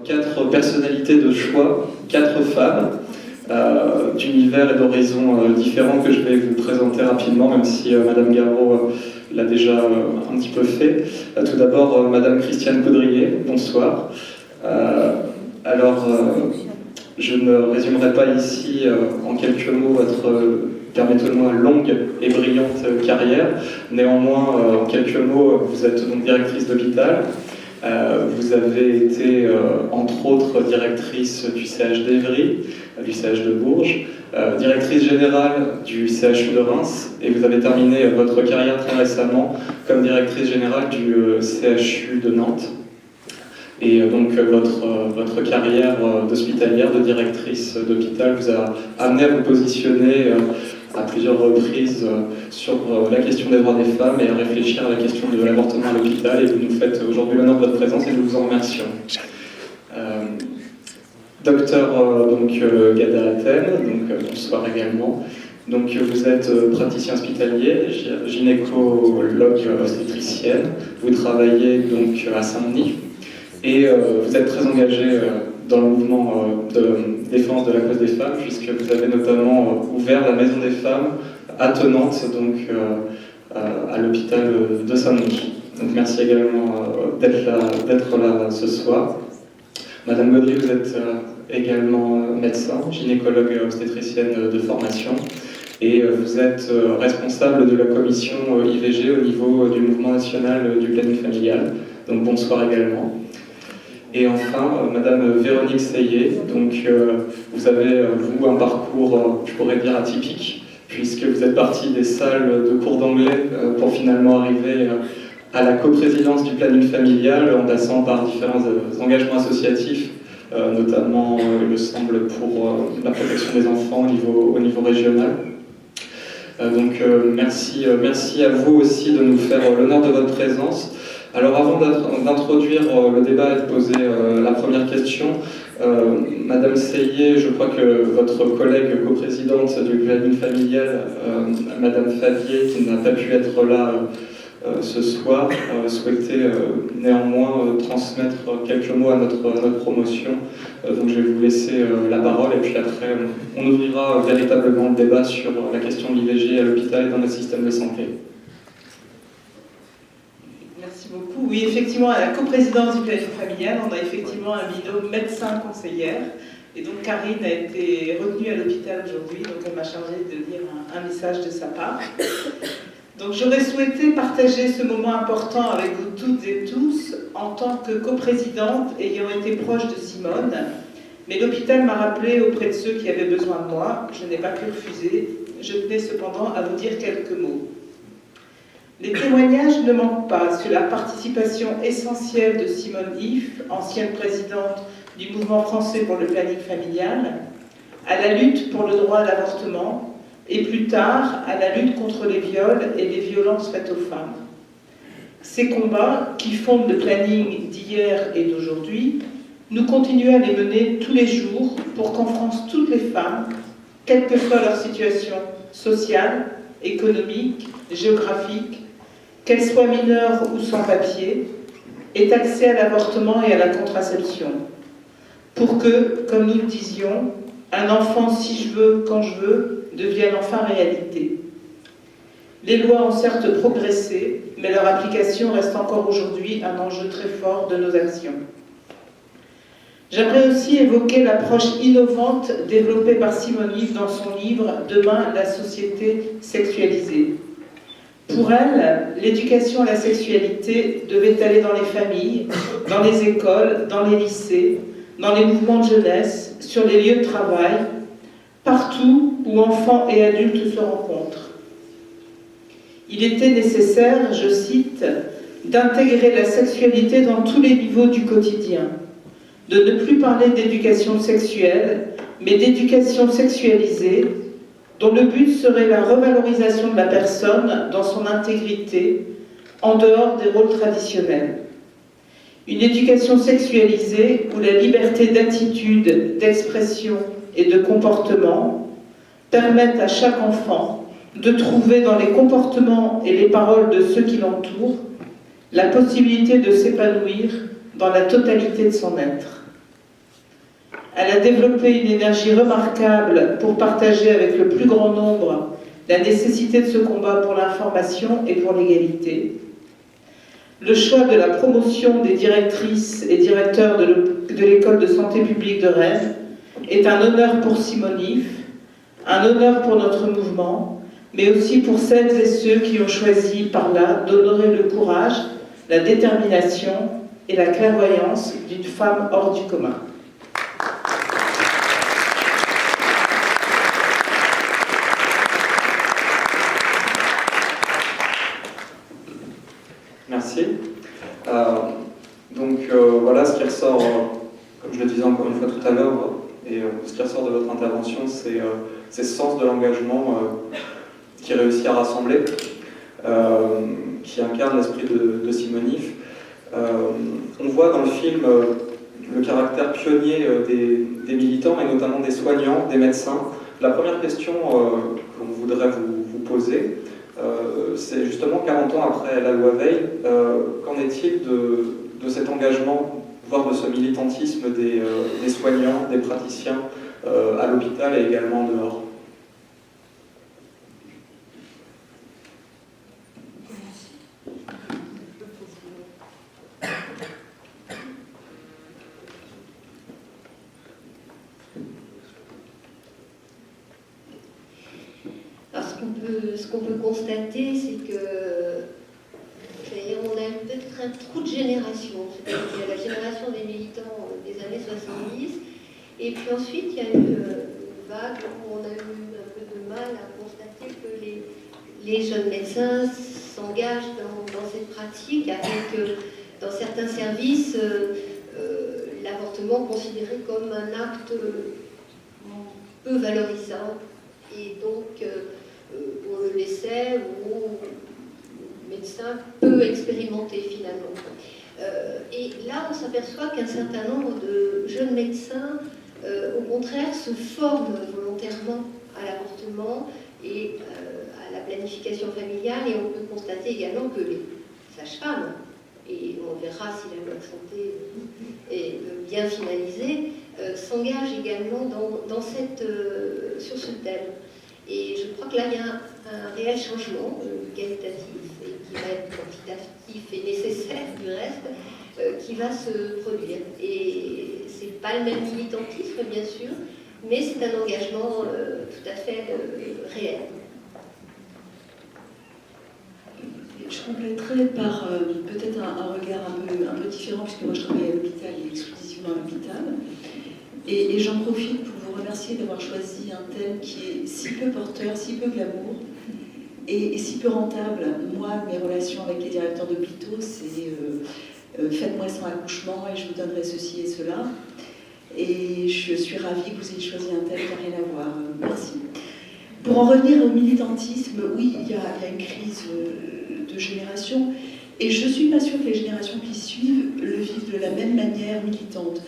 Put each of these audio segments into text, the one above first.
4 personnalités de choix, 4 femmes d'univers et d'horizons différents que je vais vous présenter rapidement, même si Madame Garot l'a déjà un petit peu fait. Tout d'abord, Madame Christiane Caudrier, bonsoir. Je ne résumerai pas ici en quelques mots votre, permettez-moi, longue et brillante carrière. Néanmoins, en quelques mots, vous êtes donc directrice d'hôpital. Vous avez été, entre autres, directrice du CH d'Évry, du CH de Bourges, directrice générale du CHU de Reims, et vous avez terminé votre carrière très récemment comme directrice générale du CHU de Nantes. Et donc votre carrière d'hospitalière, de directrice d'hôpital, vous a amené à vous positionner à plusieurs reprises sur la question des droits des femmes et à réfléchir à la question de l'avortement à l'hôpital. Et vous nous faites aujourd'hui l'honneur de votre présence et nous vous en remercions. Docteur Gada Athènes, bonsoir également. Donc vous êtes praticien hospitalier, gynécologue obstétricienne. Vous travaillez donc à Saint-Denis. Et vous êtes très engagé dans le mouvement de défense de la cause des femmes, puisque vous avez notamment ouvert la Maison des femmes attenante à l'hôpital de Saint-Denis. Donc merci également d'être là ce soir. Madame Gaudry, vous êtes également médecin, gynécologue obstétricienne de formation, et vous êtes responsable de la commission IVG au niveau du mouvement national du planning familial. Donc bonsoir également. Et enfin, Madame Véronique Seillet, donc vous avez, vous, un parcours, je pourrais dire, atypique, puisque vous êtes partie des salles de cours d'anglais pour finalement arriver à la coprésidence du planning familial, en passant par différents engagements associatifs, notamment, il me semble, pour la protection des enfants au niveau régional. Merci à vous aussi de nous faire l'honneur de votre présence. Alors avant d'introduire le débat et de poser la première question, Madame Seillet, je crois que votre collègue coprésidente du planning familial, Madame Favier, qui n'a pas pu être là ce soir, souhaitait néanmoins transmettre quelques mots à notre promotion. Donc je vais vous laisser la parole et puis après on ouvrira véritablement le débat sur la question de l'IVG à l'hôpital et dans notre système de santé. Merci beaucoup. Oui, effectivement, à la coprésidence du planning familial, on a effectivement un binôme médecin-conseillère. Et donc Karine a été retenue à l'hôpital aujourd'hui, donc elle m'a chargée de lire un message de sa part. Donc j'aurais souhaité partager ce moment important avec vous toutes et tous en tant que coprésidente ayant été proche de Simone. Mais l'hôpital m'a rappelé auprès de ceux qui avaient besoin de moi. Je n'ai pas pu refuser. Je tenais cependant à vous dire quelques mots. Les témoignages ne manquent pas sur la participation essentielle de Simone If, ancienne présidente du mouvement français pour le planning familial, à la lutte pour le droit à l'avortement et plus tard à la lutte contre les viols et les violences faites aux femmes. Ces combats, qui fondent le planning d'hier et d'aujourd'hui, nous continuons à les mener tous les jours pour qu'en France, toutes les femmes, quelle que soit leur situation sociale, économique, géographique, qu'elles soient mineures ou sans papier, aient accès à l'avortement et à la contraception, pour que, comme nous le disions, un enfant, si je veux, quand je veux, devienne enfin réalité. Les lois ont certes progressé, mais leur application reste encore aujourd'hui un enjeu très fort de nos actions. J'aimerais aussi évoquer l'approche innovante développée par Simone If dans son livre « Demain, la société sexualisée ». Pour elle, l'éducation à la sexualité devait aller dans les familles, dans les écoles, dans les lycées, dans les mouvements de jeunesse, sur les lieux de travail, partout où enfants et adultes se rencontrent. Il était nécessaire, je cite, d'intégrer la sexualité dans tous les niveaux du quotidien, de ne plus parler d'éducation sexuelle, mais d'éducation sexualisée, dont le but serait la revalorisation de la personne dans son intégrité, en dehors des rôles traditionnels. Une éducation sexualisée où la liberté d'attitude, d'expression et de comportement permettent à chaque enfant de trouver dans les comportements et les paroles de ceux qui l'entourent la possibilité de s'épanouir dans la totalité de son être. Elle a développé une énergie remarquable pour partager avec le plus grand nombre la nécessité de ce combat pour l'information et pour l'égalité. Le choix de la promotion des directrices et directeurs de l'école de santé publique de Rennes est un honneur pour Simone If, un honneur pour notre mouvement, mais aussi pour celles et ceux qui ont choisi par là d'honorer le courage, la détermination et la clairvoyance d'une femme hors du commun. Merci. Voilà ce qui ressort, comme je le disais encore une fois tout à l'heure, et ce qui ressort de votre intervention, c'est ce sens de l'engagement qui réussit à rassembler, qui incarne l'esprit de Simone If. On voit dans le film le caractère pionnier des militants, et notamment des soignants, des médecins. La première question qu'on voudrait vous poser, c'est justement 40 ans après la loi Veil, qu'en est-il de cet engagement, voire de ce militantisme des soignants, des praticiens à l'hôpital et également en dehors? Ce qu'on peut constater, c'est que on a peut-être un trou de génération. C'est-à-dire qu'il y a la génération des militants des années 70, et puis ensuite il y a eu une vague où on a eu un peu de mal à constater que les jeunes médecins s'engagent dans cette pratique avec, dans certains services, l'avortement considéré comme un acte peu valorisant, et donc on le laissait aux médecins peu expérimentés finalement. Et là, on s'aperçoit qu'un certain nombre de jeunes médecins, au contraire, se forment volontairement à l'avortement et à la planification familiale, et on peut constater également que les sages-femmes, et on verra si la loi de santé est bien finalisée, s'engagent également sur ce thème. Et je crois que là, il y a un réel changement qualitatif, et qui va être quantitatif et nécessaire du reste, qui va se produire. Et c'est pas le même militantisme, bien sûr, mais c'est un engagement tout à fait réel. Je compléterai par peut-être un regard un peu différent, puisque moi je travaille à l'hôpital et exclusivement à l'hôpital. Et j'en profite pour vous remercier d'avoir choisi un thème qui est si peu porteur, si peu glamour et si peu rentable. Moi, mes relations avec les directeurs d'hôpitaux, c'est faites-moi sans accouchement et je vous donnerai ceci et cela. Et je suis ravie que vous ayez choisi un thème qui n'a rien à voir. Merci. Pour en revenir au militantisme, oui, il y a une crise de génération, et je ne suis pas sûre que les générations qui suivent le vivent de la même manière militante.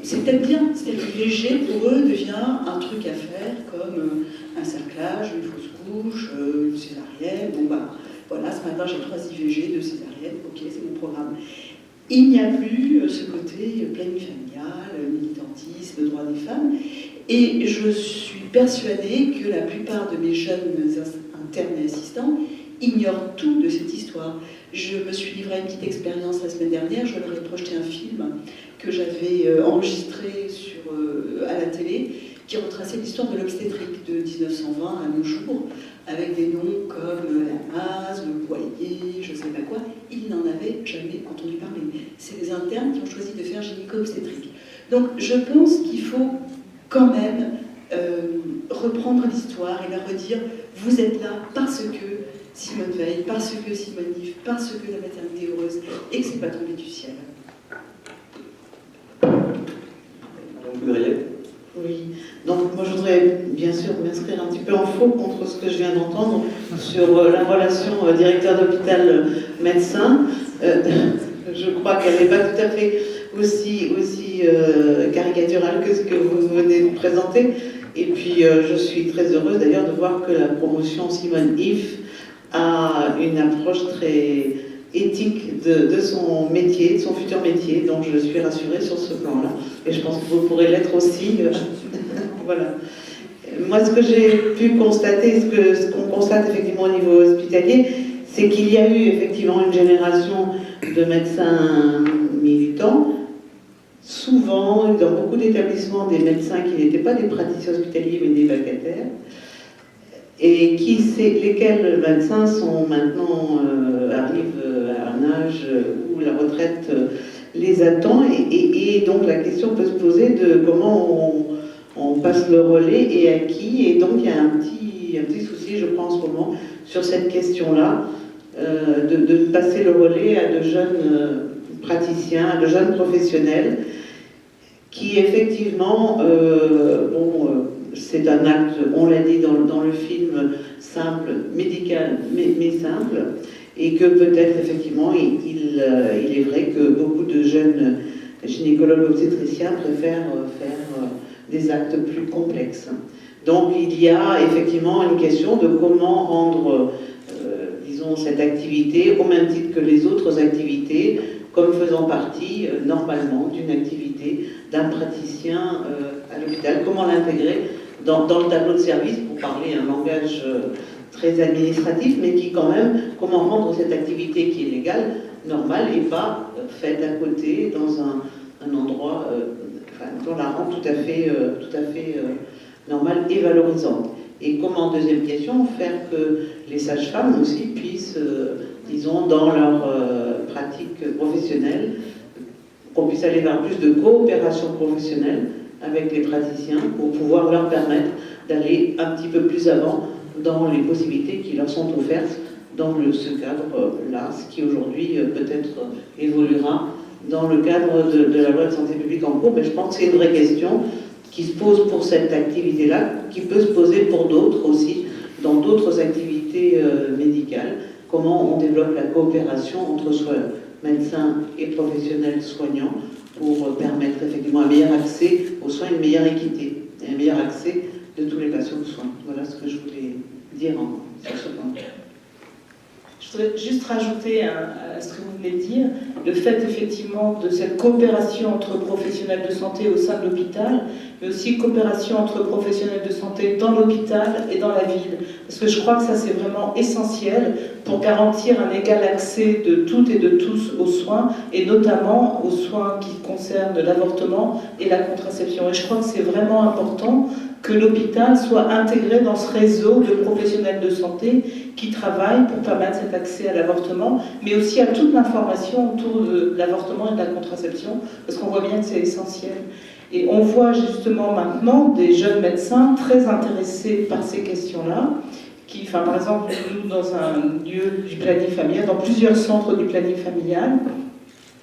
C'est peut-être bien, c'est peut-être léger pour eux, devient un truc à faire comme un cerclage, une fausse couche, une césarienne. Bon bah voilà, ce matin j'ai 3 IVG, 2 césariennes, ok, c'est mon programme. Il n'y a plus ce côté planning familial, militantisme, droit des femmes, et je suis persuadée que la plupart de mes jeunes internes et assistants ignorent tout de cette histoire. Je me suis livrée à une petite expérience la semaine dernière, je leur ai projeté un film que j'avais enregistré à la télé, qui retraçait l'histoire de l'obstétrique de 1920 à nos jours, avec des noms comme Lamas, Le Boyer, je ne sais pas quoi. Ils n'en avaient jamais entendu parler. C'est les internes qui ont choisi de faire gynéco-obstétrique. Donc je pense qu'il faut quand même reprendre l'histoire et leur redire « Vous êtes là parce que Simone Veil, parce que Simone If, parce que la maternité heureuse, et que c'est pas tombé du ciel. » Vous voudriez ? Oui, donc moi je voudrais bien sûr m'inscrire un petit peu en faux contre ce que je viens d'entendre sur la relation directeur d'hôpital-médecin. Je crois qu'elle n'est pas tout à fait aussi caricaturale que ce que vous venez de présenter. Et puis je suis très heureuse d'ailleurs de voir que la promotion Simone If a une approche très éthique de son métier, de son futur métier. Donc je suis rassurée sur ce plan-là. Et je pense que vous pourrez l'être aussi. Voilà. Moi, ce que j'ai pu constater, ce qu'on constate effectivement au niveau hospitalier, c'est qu'il y a eu effectivement une génération de médecins militants. Souvent, dans beaucoup d'établissements, des médecins qui n'étaient pas des praticiens hospitaliers mais des vacataires, et lesquels médecins sont maintenant arrivent à un âge où la retraite les attend, et donc la question peut se poser de comment on passe le relais et à qui, et donc il y a un petit souci, je crois, en ce moment sur cette question-là, de passer le relais à de jeunes praticiens, à de jeunes professionnels qui effectivement, c'est un acte, on l'a dit dans le film, simple, médical, mais simple, et que peut-être effectivement il est vrai que beaucoup de jeunes gynécologues obstétriciens préfèrent faire des actes plus complexes. Donc il y a effectivement une question de comment rendre, disons, cette activité, au même titre que les autres activités, comme faisant partie normalement d'une activité d'un praticien à l'hôpital. Comment l'intégrer dans le tableau de service, pour parler un langage très administratif, mais qui quand même, comment rendre cette activité qui est légale, normale, et pas faite à côté, dans un endroit, on la rend tout à fait normale et valorisante. Et comment, deuxième question, faire que les sages-femmes aussi puissent, disons, dans leur pratique professionnelle, qu'on puisse aller vers plus de coopération professionnelle avec les praticiens pour pouvoir leur permettre d'aller un petit peu plus avant dans les possibilités qui leur sont offertes dans ce cadre-là, ce qui aujourd'hui peut-être évoluera dans le cadre de la loi de santé publique en cours. Mais je pense que c'est une vraie question qui se pose pour cette activité-là, qui peut se poser pour d'autres aussi, dans d'autres activités médicales. Comment on développe la coopération entre médecins et professionnels soignants pour permettre effectivement un meilleur accès aux soins, une meilleure équité et un meilleur accès de tous les patients aux soins. Voilà ce que je voulais dire sur ce point. Je voudrais juste rajouter à ce que vous venez de dire, le fait effectivement de cette coopération entre professionnels de santé au sein de l'hôpital, mais aussi coopération entre professionnels de santé dans l'hôpital et dans la ville. Parce que je crois que ça c'est vraiment essentiel pour garantir un égal accès de toutes et de tous aux soins, et notamment aux soins qui concernent l'avortement et la contraception. Et je crois que c'est vraiment important que l'hôpital soit intégré dans ce réseau de professionnels de santé qui travaillent pour permettre cet accès à l'avortement, mais aussi à toute l'information autour de l'avortement et de la contraception, parce qu'on voit bien que c'est essentiel. Et on voit justement maintenant des jeunes médecins très intéressés par ces questions-là, qui, par exemple, nous, dans un lieu du planning familial, dans plusieurs centres du planning familial,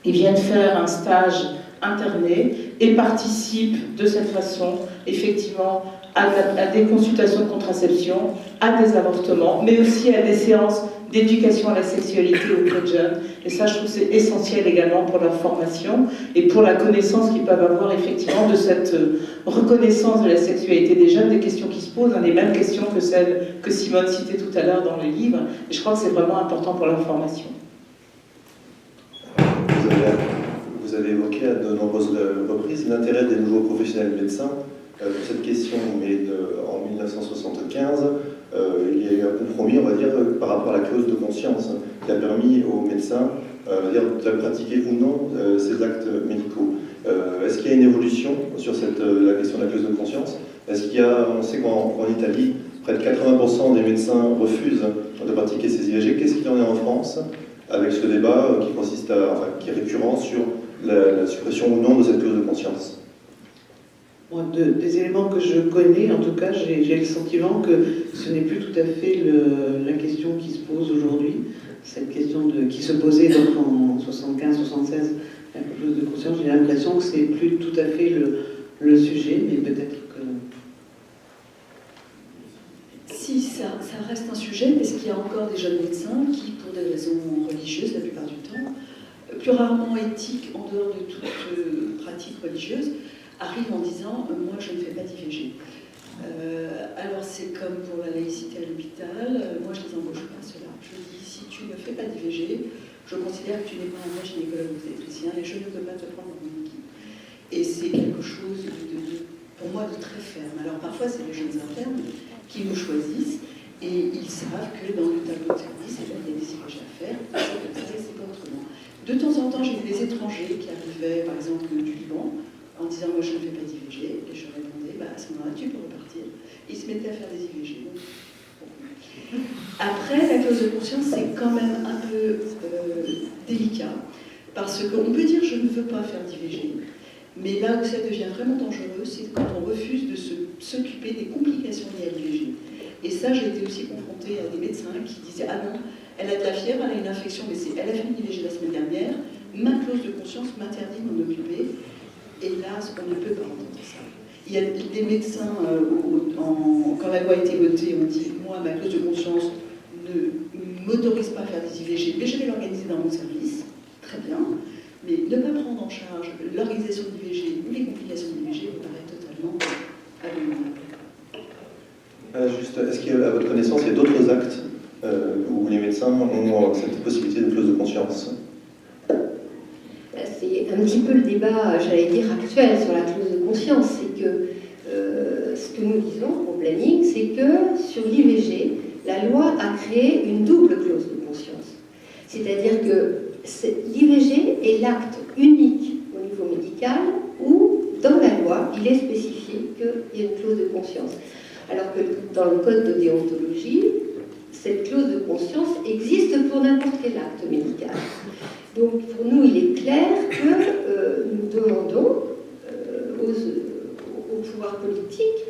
ils viennent faire un stage interné et participent de cette façon, effectivement, à des consultations de contraception, à des avortements, mais aussi à des séances d'éducation à la sexualité auprès de jeunes. Et ça, je trouve que c'est essentiel également pour leur formation et pour la connaissance qu'ils peuvent avoir effectivement de cette reconnaissance de la sexualité des jeunes, des questions qui se posent, les mêmes questions que celles que Simone citait tout à l'heure dans le livre. Et je crois que c'est vraiment important pour leur formation. Vous avez évoqué à de nombreuses reprises l'intérêt des nouveaux professionnels médecins pour cette question, mais en 1975, il y a eu un compromis, on va dire, par rapport à la clause de conscience, qui a permis aux médecins de pratiquer ou non ces actes médicaux. Est-ce qu'il y a une évolution sur la question de la clause de conscience? Est-ce qu'il y a, on sait qu'en Italie, près de 80% des médecins refusent de pratiquer ces IVG. Qu'est-ce qu'il en est en France avec ce débat qui consiste qui est récurrent sur la suppression ou non de cette clause de conscience? Moi, des éléments que je connais, en tout cas, j'ai le sentiment que ce n'est plus tout à fait la question qui se pose aujourd'hui. Cette question qui se posait donc en 75-76, la clause de conscience, j'ai l'impression que c'est plus tout à fait le sujet, mais peut-être que... Si, ça reste un sujet, parce qu'il y a encore des jeunes médecins qui, pour des raisons religieuses la plupart du temps, plus rarement éthiques en dehors de toute pratique religieuse, arrivent en disant « moi je ne fais pas d'IVG ». Alors c'est comme pour la laïcité à l'hôpital, moi je ne les embauche pas ceux-là. Je dis si tu ne fais pas d'IVG, je considère que tu n'es pas un vrai gynécologue obstétricien et je ne peux pas te prendre dans mon équipe. Et c'est quelque chose pour moi de très ferme. Alors parfois c'est les jeunes internes qui nous choisissent et ils savent que dans le tableau de service, il y a des IVG à faire, c'est pas autrement. De temps en temps, j'ai vu des étrangers qui arrivaient, par exemple du Liban, en disant moi je ne fais pas d'IVG, et je répondais à ce moment-là tu peux repartir. Ils se mettaient à faire des IVG. Après, la clause de conscience, c'est quand même un peu délicat, parce qu'on peut dire je ne veux pas faire d'IVG, mais là où ça devient vraiment dangereux, c'est quand on refuse de s'occuper des complications liées à l'IVG. Et ça, j'ai été aussi confrontée à des médecins qui disaient ah non, elle a de la fièvre, elle a une infection, mais elle a fait une IVG la semaine dernière, ma clause de conscience m'interdit de m'en occuper. Hélas, on ne peut pas entendre ça. Il y a des médecins, quand la loi a été votée, ont dit moi, ma clause de conscience ne m'autorise pas à faire des IVG, mais je vais l'organiser dans mon service. Très bien. Mais ne pas prendre en charge l'organisation de l'IVG ou les complications de l'IVG me paraît totalement abominable. Juste, est-ce qu'à votre connaissance, il y a d'autres actes où les médecins ont cette possibilité de clause de conscience? C'est un petit peu le débat, j'allais dire, actuel sur la clause de conscience. C'est que ce que nous disons au planning, c'est que sur l'IVG, la loi a créé une double clause de conscience. C'est-à-dire que l'IVG est l'acte unique au niveau médical où, dans la loi, il est spécifié qu'il y a une clause de conscience. Alors que dans le code de déontologie, cette clause de conscience existe pour n'importe quel acte médical. Donc pour nous, il est clair que nous demandons au pouvoir politique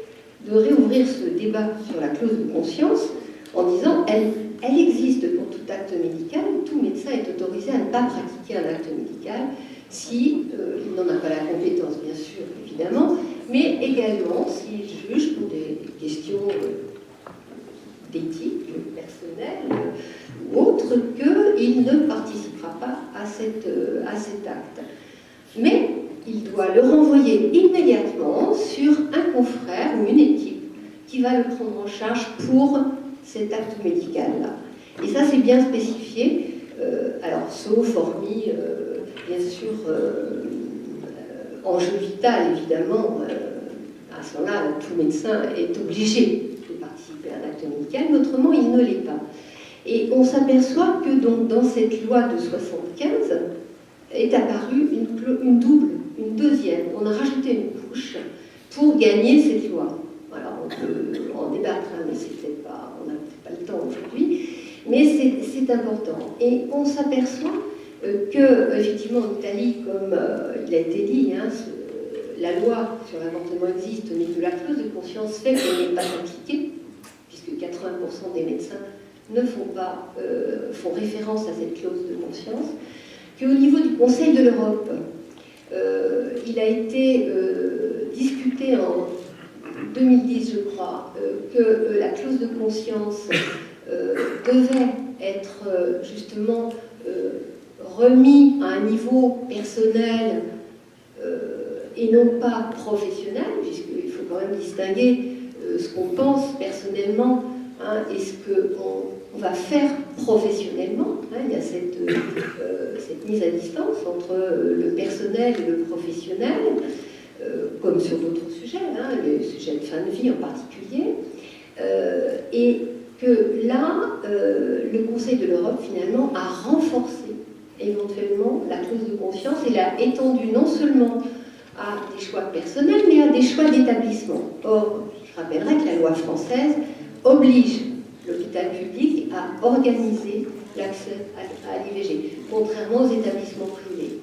de réouvrir ce débat sur la clause de conscience en disant elle existe pour tout acte médical, tout médecin est autorisé à ne pas pratiquer un acte médical si il n'en a pas la compétence, bien sûr, évidemment, mais également s'il juge pour des questions d'éthique personnelle ou autre, qu'il ne participera pas à cet acte. Mais il doit le renvoyer immédiatement sur un confrère ou une équipe qui va le prendre en charge pour cet acte médical-là. Et ça, c'est bien spécifié, alors sauf hormis, bien sûr, enjeu vital, évidemment, à ce moment-là, tout médecin est obligé de participer à un acte médical, mais autrement, il ne l'est pas. Et on s'aperçoit que donc, dans cette loi de 75 est apparue une double, une deuxième. On a rajouté une couche pour gagner cette loi. Alors on peut en débattre, hein, mais on n'a peut-être pas le temps aujourd'hui. Mais c'est important. Et on s'aperçoit que, effectivement, en Italie, comme il a été dit, hein, la loi sur l'avortement existe, mais que la clause de conscience fait qu'elle n'est pas appliquée, puisque 80% des médecins ne font référence à cette clause de conscience, qu'au niveau du Conseil de l'Europe, il a été discuté en 2010, je crois, que la clause de conscience devait être justement remis à un niveau personnel et non pas professionnel, puisqu'il faut quand même distinguer ce qu'on pense personnellement, hein, et ce qu'on va faire professionnellement. Hein, il y a cette mise à distance entre le personnel et le professionnel, comme sur d'autres sujets, hein, les sujets de fin de vie en particulier, et que là, le Conseil de l'Europe, finalement, a renforcé éventuellement la clause de conscience et l'a étendue non seulement à des choix personnels, mais à des choix d'établissement. Or, je rappellerai que la loi française oblige l'hôpital public à organiser l'accès à l'IVG, contrairement aux établissements privés.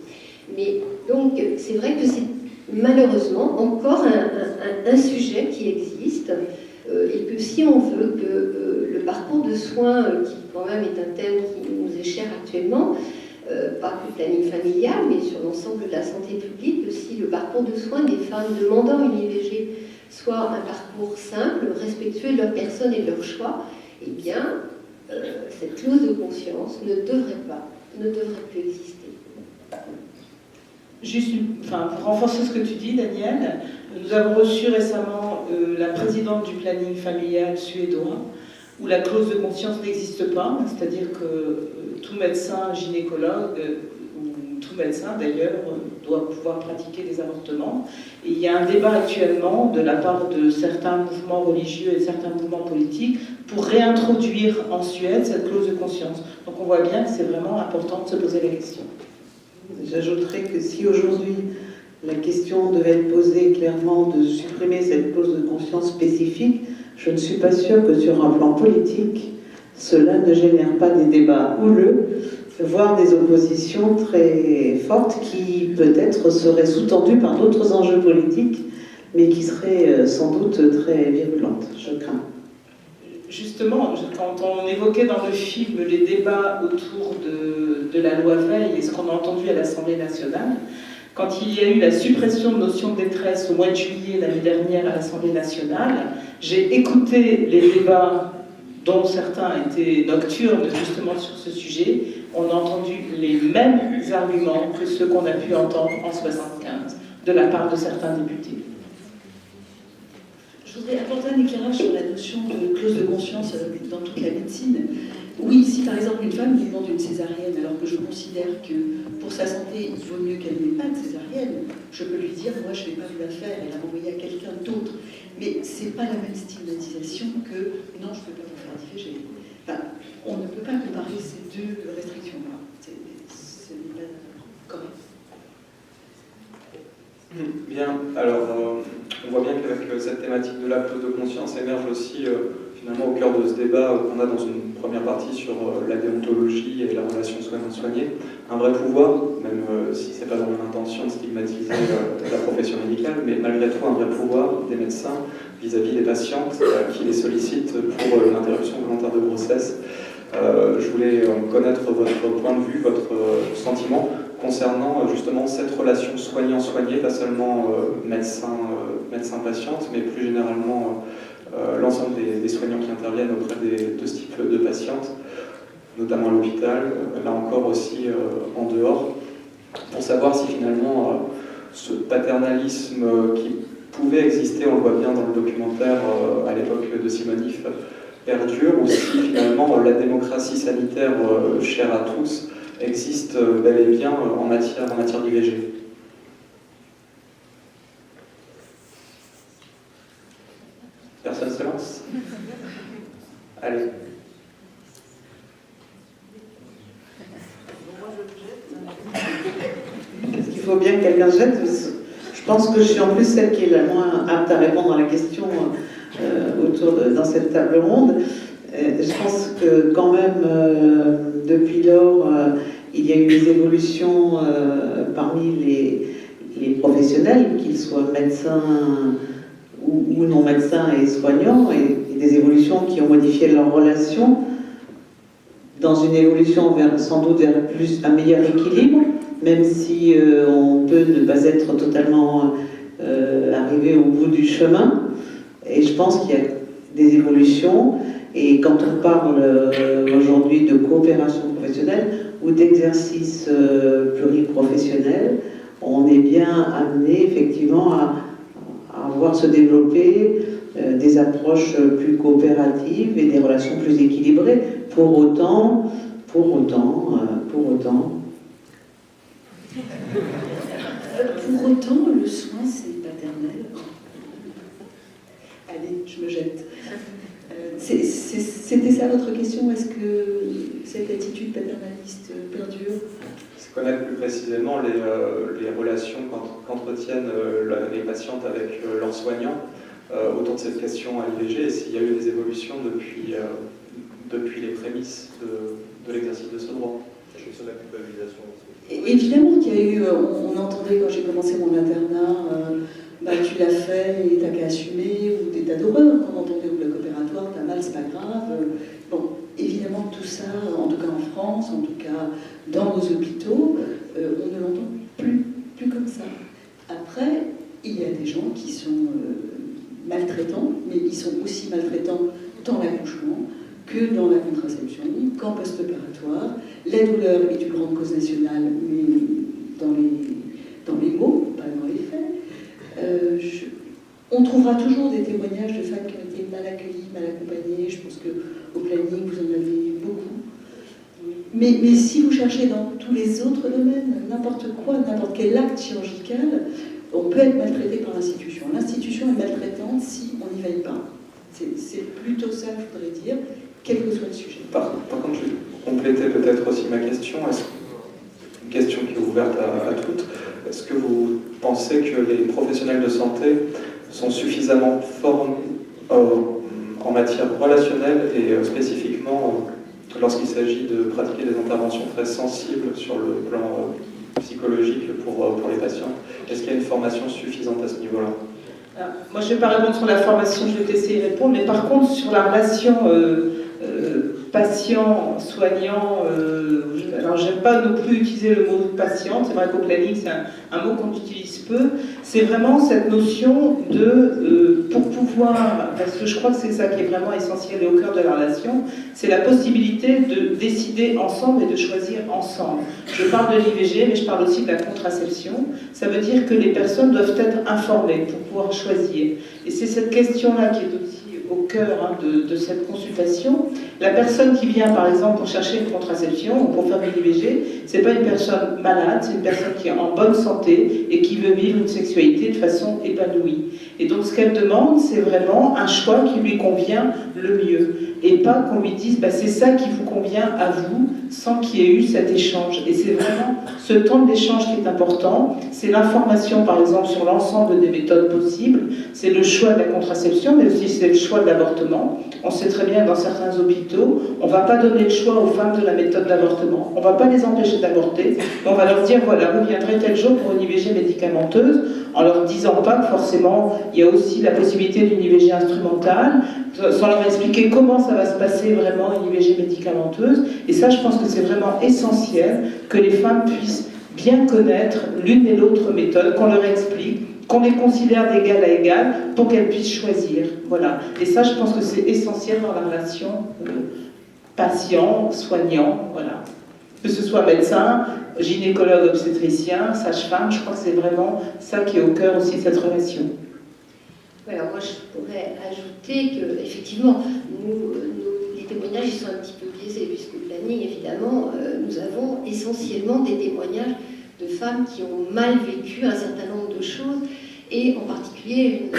Mais donc, c'est vrai que c'est malheureusement encore un sujet qui existe, et que si on veut que le parcours de soins, qui quand même est un thème qui nous est cher actuellement, pas que le planning familial, mais sur l'ensemble de la santé publique, que si le parcours de soins des femmes demandant une IVG soit un parcours simple, respectueux de leur personne et de leur choix, eh bien, cette clause de conscience ne devrait plus exister. Juste, pour renforcer ce que tu dis, Daniel, nous avons reçu récemment la présidente du planning familial suédois, où la clause de conscience n'existe pas, c'est-à-dire tout médecin gynécologue, ou tout médecin d'ailleurs, doit pouvoir pratiquer des avortements. Et il y a un débat actuellement de la part de certains mouvements religieux et de certains mouvements politiques pour réintroduire en Suède cette clause de conscience. Donc on voit bien que c'est vraiment important de se poser la question. J'ajouterais que si aujourd'hui la question devait être posée clairement de supprimer cette clause de conscience spécifique, je ne suis pas sûre que sur un plan politique, cela ne génère pas des débats houleux, voire des oppositions très fortes qui peut-être seraient sous-tendues par d'autres enjeux politiques, mais qui seraient sans doute très virulentes, je crains. Justement, quand on évoquait dans le film les débats autour de la loi Veil et ce qu'on a entendu à l'Assemblée nationale, quand il y a eu la suppression de notion de détresse au mois de juillet l'année dernière à l'Assemblée nationale, j'ai écouté les débats dont certains étaient nocturnes justement sur ce sujet. On a entendu les mêmes arguments que ceux qu'on a pu entendre en 1975 de la part de certains députés. Je voudrais apporter un éclairage sur la notion de clause de conscience dans toute la médecine. Oui, si par exemple une femme lui demande une césarienne, alors que je considère que pour sa santé, il vaut mieux qu'elle n'ait pas de césarienne, je peux lui dire, moi je ne vais pas vous la faire et la renvoyer à quelqu'un d'autre. Mais ce n'est pas la même stigmatisation que non, je ne peux pas vous faire d'IVG. Enfin, on ne peut pas comparer ces deux restrictions-là. Ce n'est pas correct. Bien, alors on voit bien qu'avec cette thématique de la clause de conscience émerge aussi finalement au cœur de ce débat qu'on a dans une première partie sur la déontologie et la relation soignant-soigné, un vrai pouvoir, même si ce n'est pas dans mon intention de stigmatiser la profession médicale, mais malgré tout un vrai pouvoir des médecins vis-à-vis des patientes qui les sollicitent pour l'interruption volontaire de grossesse. Je voulais connaître votre point de vue, votre sentiment concernant justement cette relation soignant-soigné, pas seulement médecin-patiente, mais plus généralement l'ensemble des soignants qui interviennent auprès de ce type de patientes, notamment à l'hôpital, là encore aussi en dehors, pour savoir si finalement ce paternalisme qui pouvait exister, on le voit bien dans le documentaire à l'époque de Simonif, perdure, ou si finalement la démocratie sanitaire chère à tous existe bel et bien en matière d'IVG. Personne se lance? Allez. Est-ce qu'il faut bien que quelqu'un jette? Je pense que je suis en plus celle qui est la moins apte à répondre à la question dans cette table ronde. Je pense que quand même, depuis lors, il y a eu des évolutions parmi les professionnels, qu'ils soient médecins ou non médecins et soignants, et des évolutions qui ont modifié leurs relations, dans une évolution sans doute vers un meilleur équilibre, même si on peut ne pas être totalement arrivé au bout du chemin. Et je pense qu'il y a des évolutions, et quand on parle aujourd'hui de coopération professionnelle ou d'exercice pluriprofessionnel, on est bien amené effectivement à voir se développer des approches plus coopératives et des relations plus équilibrées. Pour autant, le soin, c'est paternel. Allez, je me jette. C'était ça votre question? Est-ce que cette attitude paternaliste perdure? C'est connaître plus précisément les relations qu'entretiennent les patientes avec leurs soignants autour de cette question à l'IVG, et s'il y a eu des évolutions depuis les prémices de l'exercice de ce droit. La question de la culpabilisation aussi. Évidemment qu'il y a eu, on entendait quand j'ai commencé mon internat, tu l'as fait et t'as qu'à assumer, ou des tas d'horreurs quand on entendait au bloc opératoire, t'as mal, c'est pas grave. Bon, évidemment tout ça, en tout cas en France, en tout cas dans nos hôpitaux, on ne l'entend plus comme ça. Après, il y a des gens qui sont maltraitants, mais ils sont aussi maltraitants dans l'accouchement que dans la contraception, qu'en post-opératoire. La douleur est une grande cause nationale, mais dans les mots, pas dans les faits. On trouvera toujours des témoignages de femmes qui ont été mal accueillies, mal accompagnées. Je pense qu'au planning, vous en avez beaucoup. Mais si vous cherchez dans tous les autres domaines, n'importe quoi, n'importe quel acte chirurgical, on peut être maltraité par l'institution. L'institution est maltraitante si on n'y veille pas. C'est plutôt ça que je voudrais dire, quel que soit le sujet. Par contre, je vais compléter peut-être aussi ma question. Une question qui est ouverte à toutes. Est-ce que vous pensez que les professionnels de santé sont suffisamment formés en matière relationnelle et spécifiquement lorsqu'il s'agit de pratiquer des interventions très sensibles sur le plan psychologique pour les patients? Est-ce qu'il y a une formation suffisante à ce niveau-là? Moi, je ne vais pas répondre sur la formation, je vais essayer de répondre, mais par contre, sur la relation patient-soignant, alors j'aime pas non plus utiliser le mot patient, c'est vrai qu'au planning, c'est un mot qu'on utilise peu, c'est vraiment cette notion de, pour pouvoir, parce que je crois que c'est ça qui est vraiment essentiel et au cœur de la relation, c'est la possibilité de décider ensemble et de choisir ensemble. Je parle de l'IVG, mais je parle aussi de la contraception. Ça veut dire que les personnes doivent être informées pour pouvoir choisir. Et c'est cette question-là qui est aussi au cœur de cette consultation. La personne qui vient, par exemple, pour chercher une contraception ou pour faire une IVG, c'est pas une personne malade, c'est une personne qui est en bonne santé et qui veut vivre une sexualité de façon épanouie. Et donc, ce qu'elle demande, c'est vraiment un choix qui lui convient le mieux. Et pas qu'on lui dise, c'est ça qui vous convient à vous, sans qu'il y ait eu cet échange. Et c'est vraiment ce temps d'échange qui est important. C'est l'information, par exemple, sur l'ensemble des méthodes possibles. C'est le choix de la contraception, mais aussi c'est le choix de l'avortement. On sait très bien que dans certains hôpitaux, on ne va pas donner le choix aux femmes de la méthode d'avortement. On ne va pas les empêcher d'avorter, mais on va leur dire, voilà, vous viendrez tel jour pour une IVG médicamenteuse, en leur disant pas que forcément, il y a aussi la possibilité d'une IVG instrumentale, sans leur expliquer comment ça va se passer vraiment une IVG médicamenteuse. Et ça, je pense que c'est vraiment essentiel que les femmes puissent bien connaître l'une et l'autre méthode, qu'on leur explique, qu'on les considère d'égal à égal pour qu'elles puissent choisir. Voilà. Et ça, je pense que c'est essentiel dans la relation patient-soignant. Voilà. Que ce soit médecin, gynécologue, obstétricien, sage-femme, je crois que c'est vraiment ça qui est au cœur aussi de cette relation. Alors moi, je pourrais ajouter que, effectivement, les témoignages ils sont un petit peu biaisés, puisque le planning, évidemment, nous avons essentiellement des témoignages de femmes qui ont mal vécu un certain nombre de choses, et en particulier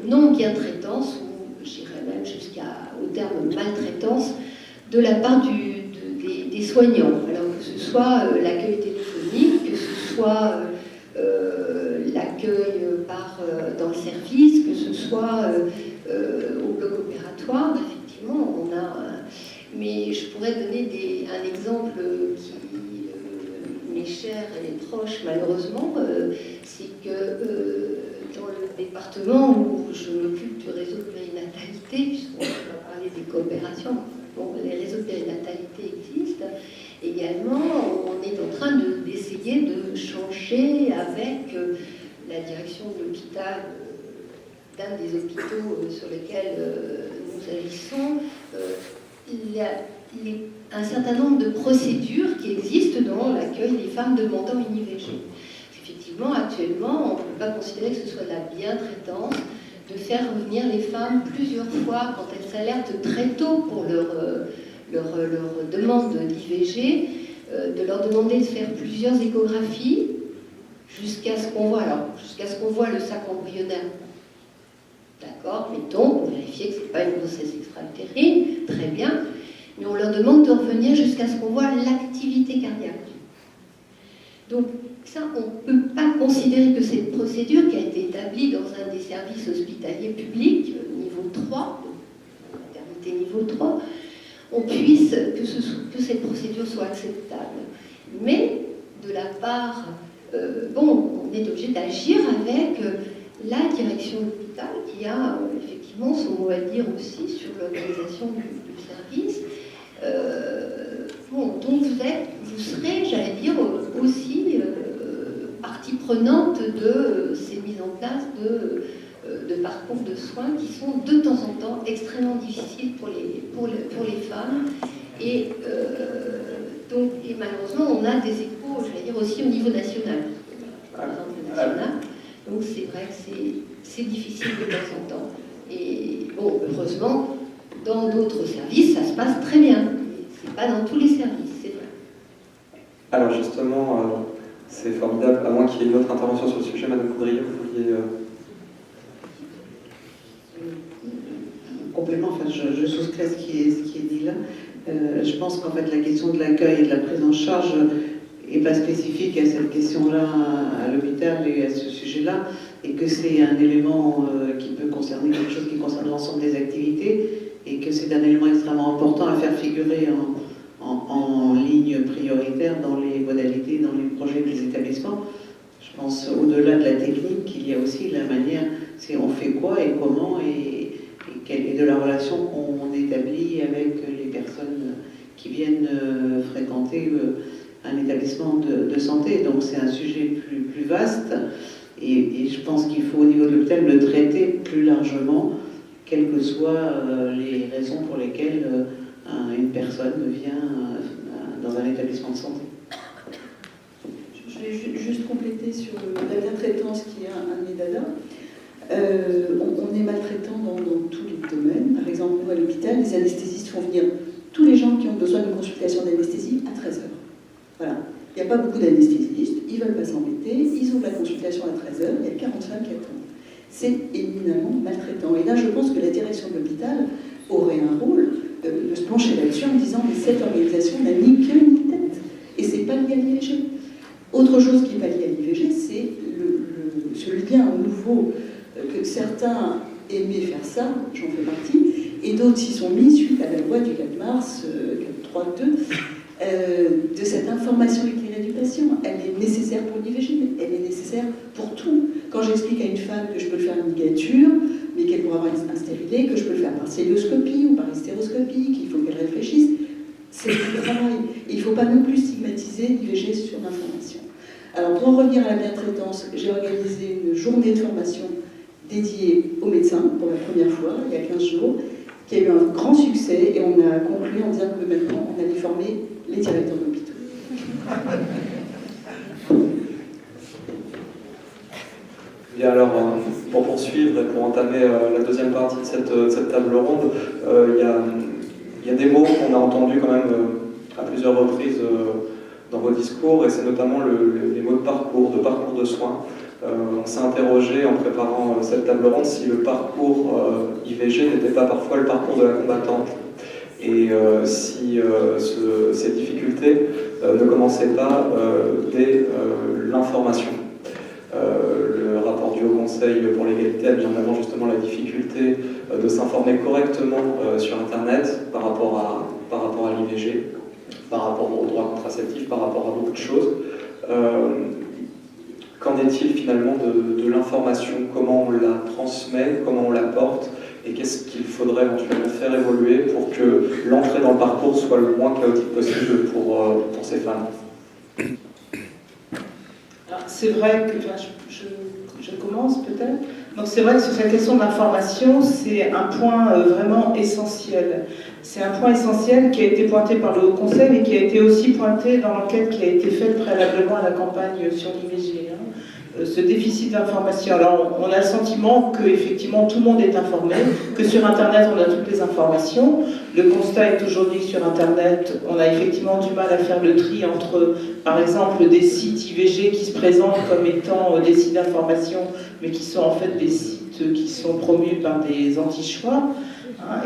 une non-bien-traitance, ou j'irais même jusqu'au terme maltraitance, de la part des soignants. Alors que ce soit l'accueil téléphonique, que ce soit l'accueil dans le service, que ce soit au bloc opératoire, effectivement, on a... Mais je pourrais donner un exemple qui m'est cher et proche, malheureusement, c'est que dans le département où je m'occupe du réseau de périnatalité, puisqu'on va parler des coopérations, bon, les réseaux de périnatalité existent, également, on est en train d'essayer de changer avec la direction de l'hôpital, d'un des hôpitaux sur lesquels nous agissons, il y a un certain nombre de procédures qui existent dans l'accueil des femmes demandant une IVG. Effectivement, actuellement, on ne peut pas considérer que ce soit de la bien-traitance de faire revenir les femmes plusieurs fois quand elles s'alertent très tôt pour leur demande d'IVG, de leur demander de faire plusieurs échographies jusqu'à ce qu'on voit le sac embryonnaire. D'accord, mettons, pour vérifier que ce n'est pas une grossesse extra-utérine, très bien, mais on leur demande de revenir jusqu'à ce qu'on voit l'activité cardiaque. Donc ça, on ne peut pas considérer que cette procédure qui a été établie dans un des services hospitaliers publics, niveau 3, maternité niveau 3, on puisse, que cette procédure soit acceptable. Mais, de la part, on est obligé d'agir avec la direction de l'hôpital qui a effectivement son mot à dire aussi sur l'organisation du service. Donc vous serez, j'allais dire, aussi partie prenante de ces mises en place de parcours de soins qui sont de temps en temps extrêmement difficiles pour les femmes. Et malheureusement, on a des échos, j'allais dire, aussi au niveau national. Par exemple, national. Donc c'est vrai que c'est difficile de temps en temps. Et bon, heureusement, dans d'autres services, ça se passe très bien. C'est pas dans tous les services, c'est Alors justement, c'est formidable, à moins qu'il y ait une autre intervention sur le sujet, Madame Coudrier, vous vouliez... Complément, enfin, je souscris à ce qui est dit là. Je pense qu'en fait la question de l'accueil et de la prise en charge n'est pas spécifique à cette question-là à l'hôpital et à ce sujet-là, et que c'est un élément qui peut concerner quelque chose qui concerne l'ensemble des activités, et que c'est un élément extrêmement important à faire figurer en ligne prioritaire dans les modalités, dans les projets des établissements. Je pense au-delà de la technique, il y a aussi la manière, c'est on fait quoi et comment, et de la relation qu'on établit avec les personnes qui viennent fréquenter un établissement de santé. Donc c'est un sujet plus vaste, et je pense qu'il faut au niveau de l'hôpital le traiter plus largement, quelles que soient les raisons pour lesquelles une personne vient dans un établissement de santé. Je vais juste compléter sur la bien-traitance qui est un de mes dadas. On est maltraitant dans tous les domaines. Par exemple, nous à l'hôpital, les anesthésistes font venir tous les gens qui ont besoin d'une consultation d'anesthésie à 13h. Voilà. Il n'y a pas beaucoup d'anesthésistes, ils ne veulent pas s'embêter, ils ouvrent la consultation à 13h, il y a 40 femmes qui attendent. C'est éminemment maltraitant. Et là, je pense que la direction de l'hôpital aurait un rôle de se pencher là-dessus en disant mais cette organisation n'a ni queue ni tête. Et c'est pas lié à l'IVG. Autre chose qui n'est pas lié à l'IVG, c'est ce lien nouveau que certains aimaient faire ça, j'en fais partie, et d'autres s'y sont mis suite à la loi du 4 mars 4.3.2 de cette information éclairée du patient. Elle est nécessaire pour l'IVG, mais elle est nécessaire pour tout. Quand j'explique à une femme que je peux le faire en ligature, mais qu'elle pourra avoir un stérilet, que je peux le faire par célioscopie ou par hystéroscopie, qu'il faut qu'elle réfléchisse, c'est du travail. Et il ne faut pas non plus stigmatiser l'IVG sur l'information. Alors pour en revenir à la bientraitance, j'ai organisé une journée de formation dédiée aux médecins pour la première fois, il y a 15 jours, qui a eu un grand succès, et on a conclu en disant que maintenant on allait former les directeurs d'hôpitaux. Bien alors, pour poursuivre et pour entamer la deuxième partie de cette table ronde, il y a des mots qu'on a entendus quand même à plusieurs reprises dans vos discours, et c'est notamment les mots de parcours de soins. On s'est interrogé en préparant cette table ronde si le parcours IVG n'était pas parfois le parcours de la combattante, et si ces difficultés ne commençaient pas dès l'information. Le rapport du Haut Conseil pour l'égalité a mis en avant justement la difficulté de s'informer correctement sur Internet par rapport à l'IVG, par rapport aux droits contraceptifs, par rapport à beaucoup de choses. Qu'en est-il finalement de l'information? Comment on la transmet? Comment on la porte? Et qu'est-ce qu'il faudrait éventuellement faire évoluer pour que l'entrée dans le parcours soit le moins chaotique possible pour ces femmes? Alors, c'est vrai que, je commence peut-être. Donc c'est vrai que sur cette question d'information, c'est un point vraiment essentiel. C'est un point essentiel qui a été pointé par le Haut Conseil et qui a été aussi pointé dans l'enquête qui a été faite préalablement à la campagne sur l'IVG. Ce déficit d'information. Alors, on a le sentiment que effectivement tout le monde est informé, que sur Internet on a toutes les informations. Le constat est aujourd'hui que sur Internet, on a effectivement du mal à faire le tri entre, par exemple, des sites IVG qui se présentent comme étant des sites d'information, mais qui sont en fait des sites qui sont promus par des anti-choix.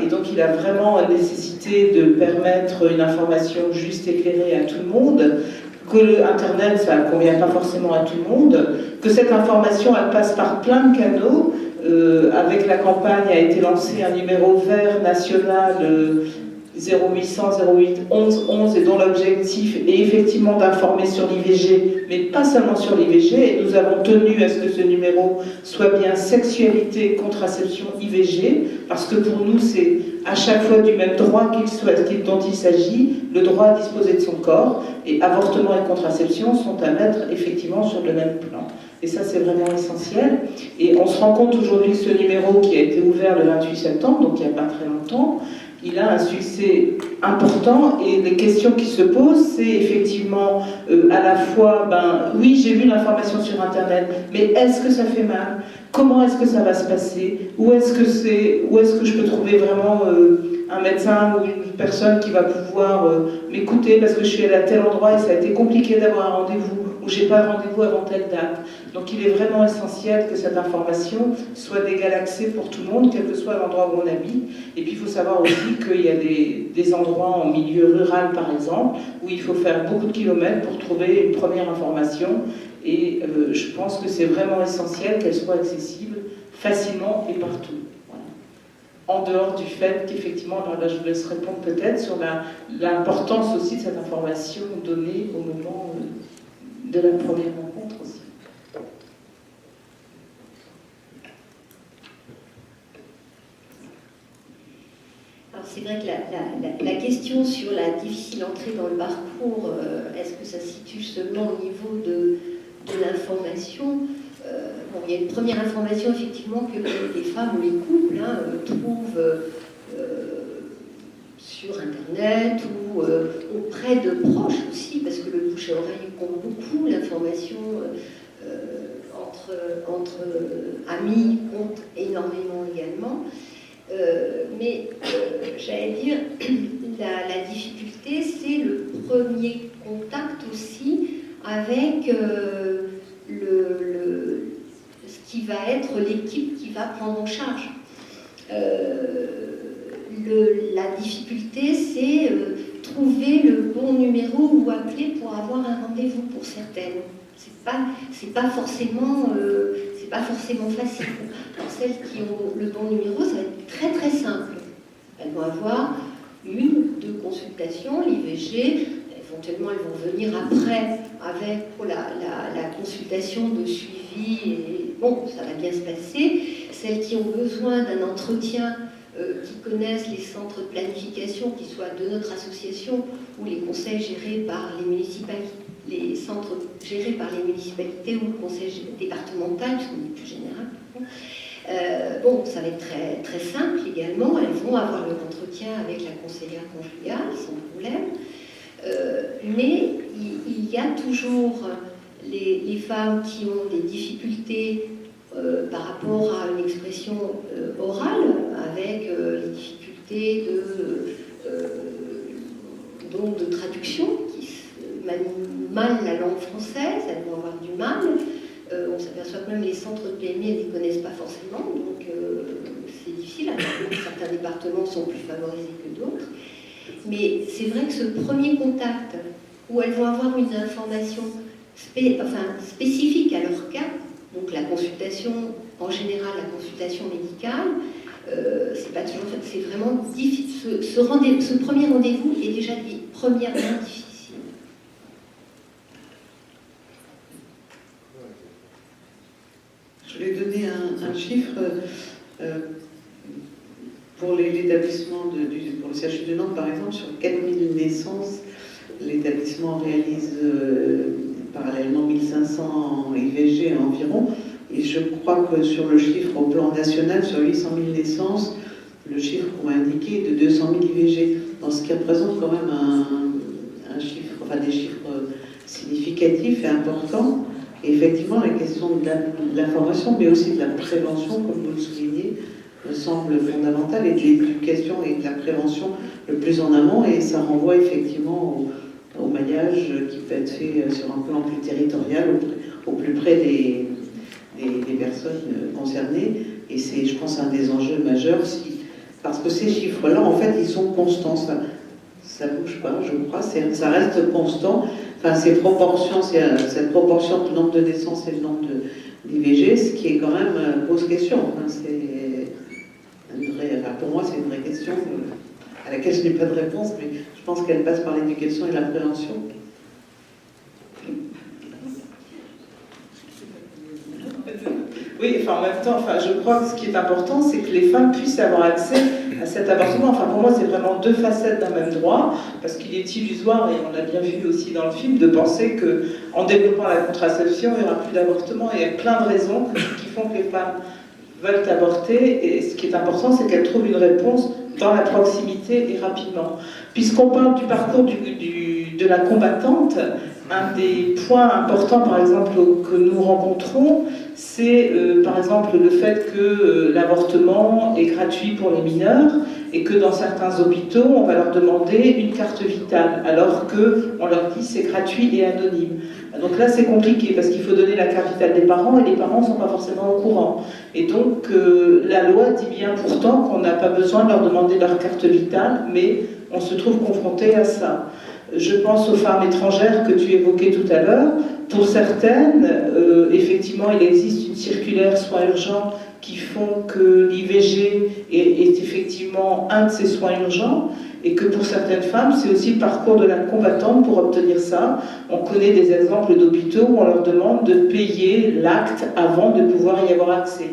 Et donc il a vraiment nécessité de permettre une information juste éclairée à tout le monde, que Internet, ça ne convient pas forcément à tout le monde, que cette information, elle passe par plein de canaux. Avec la campagne a été lancé un numéro vert national 0800 08 11 11, et dont l'objectif est effectivement d'informer sur l'IVG, mais pas seulement sur l'IVG, et nous avons tenu à ce que ce numéro soit bien sexualité, contraception, IVG, parce que pour nous c'est à chaque fois du même droit dont il s'agit, le droit à disposer de son corps, et avortement et contraception sont à mettre effectivement sur le même plan. Et ça, c'est vraiment essentiel. Et on se rend compte aujourd'hui que ce numéro qui a été ouvert le 28 septembre, donc il n'y a pas très longtemps, il a un succès important et les questions qui se posent, c'est effectivement à la fois, oui, j'ai vu l'information sur Internet, mais est-ce que ça fait mal? Comment est-ce que ça va se passer? Où est-ce que je peux trouver vraiment un médecin ou une personne qui va pouvoir m'écouter parce que je suis allée à tel endroit et ça a été compliqué d'avoir un rendez-vous ou j'ai pas de rendez-vous avant telle date. Donc il est vraiment essentiel que cette information soit d'égal accès pour tout le monde, quel que soit l'endroit où on habite. Et puis il faut savoir aussi qu'il y a des endroits en milieu rural par exemple où il faut faire beaucoup de kilomètres pour trouver une première information. Et je pense que c'est vraiment essentiel qu'elle soit accessible facilement et partout. En dehors du fait qu'effectivement, alors là je vous laisse répondre peut-être sur l'importance aussi de cette information donnée au moment de la première rencontre aussi. Alors c'est vrai que la question sur la difficile entrée dans le parcours, est-ce que ça se situe seulement au niveau de l'information? Bon, il y a une première information effectivement que les femmes ou les couples trouvent sur Internet ou auprès de proches aussi, parce que le bouche à oreille compte beaucoup, l'information entre amis compte énormément également. Mais j'allais dire, la difficulté, c'est le premier contact aussi avec ce qui va être l'équipe qui va prendre en charge. La difficulté, c'est trouver le bon numéro ou appeler pour avoir un rendez-vous pour certaines. C'est pas forcément facile. Pour celles qui ont le bon numéro, ça va être très très simple. Elles vont avoir 1 ou 2 consultations, l'IVG. Éventuellement, elles vont venir après avec la consultation de suivi et bon, ça va bien se passer. Celles qui ont besoin d'un entretien, qui connaissent les centres de planification, qui soient de notre association ou les conseils gérés par les municipalités, les centres gérés par les municipalités ou le conseil départemental, puisqu'on est plus général. Bon, ça va être très, très simple également. Elles vont avoir leur entretien avec la conseillère conjugale, sans problème. Mais il y a toujours les femmes qui ont des difficultés par rapport à une expression orale, avec les difficultés de traduction, qui manient mal la langue française, elles vont avoir du mal. On s'aperçoit que même les centres de PMI, elles ne les connaissent pas forcément, donc c'est difficile. Certains départements sont plus favorisés que d'autres. Mais c'est vrai que ce premier contact, où elles vont avoir une information spécifique à leur cas, donc la consultation, en général la consultation médicale, c'est pas toujours fait, c'est vraiment difficile. Ce premier rendez-vous est déjà premièrement difficile. Je vais donner un chiffre pour l'établissement pour le CHU de Nantes, par exemple, sur 4000 naissances, l'établissement réalise parallèlement 1500 IVG environ. Et je crois que sur le chiffre au plan national, sur 800 000 naissances, le chiffre qu'on m'a indiqué est de 200 000 IVG. Donc, ce qui représente quand même un chiffre, enfin des chiffres significatifs et importants. Et effectivement, la question de l'information, mais aussi de la prévention, comme vous le soulignez, me semble fondamentale, et de l'éducation et de la prévention le plus en amont. Et ça renvoie effectivement au maillage qui peut être fait sur un plan plus territorial, au plus près des personnes concernées. Et c'est, je pense, un des enjeux majeurs, parce que ces chiffres-là, en fait, ils sont constants. Ça ne bouge pas, je crois, ça reste constant. Enfin, cette proportion entre le nombre de naissances et le nombre d'IVG, ce qui est quand même pose question. Enfin, pour moi, c'est une vraie question à laquelle je n'ai pas de réponse, mais je pense qu'elle passe par l'éducation et la prévention. Oui, enfin, en même temps, je crois que ce qui est important, c'est que les femmes puissent avoir accès à cet avortement. Enfin, pour moi, c'est vraiment deux facettes d'un même droit, parce qu'il est illusoire, et on l'a bien vu aussi dans le film, de penser qu'en développant la contraception, il n'y aura plus d'avortement. Et il y a plein de raisons qui font que les femmes veulent avorter, et ce qui est important, c'est qu'elles trouvent une réponse dans la proximité et rapidement. Puisqu'on parle du parcours de la combattante, un des points importants, par exemple, que nous rencontrons, c'est par exemple le fait que l'avortement est gratuit pour les mineurs et que dans certains hôpitaux, on va leur demander une carte vitale, alors qu'on leur dit c'est gratuit et anonyme. Donc là, c'est compliqué parce qu'il faut donner la carte vitale des parents et les parents ne sont pas forcément au courant. Et donc, la loi dit bien pourtant qu'on n'a pas besoin de leur demander leur carte vitale, mais on se trouve confronté à ça. Je pense aux femmes étrangères que tu évoquais tout à l'heure. Pour certaines, effectivement, il existe une circulaire soins urgents qui font que l'IVG est effectivement un de ces soins urgents et que pour certaines femmes, c'est aussi le parcours de la combattante pour obtenir ça. On connaît des exemples d'hôpitaux où on leur demande de payer l'acte avant de pouvoir y avoir accès.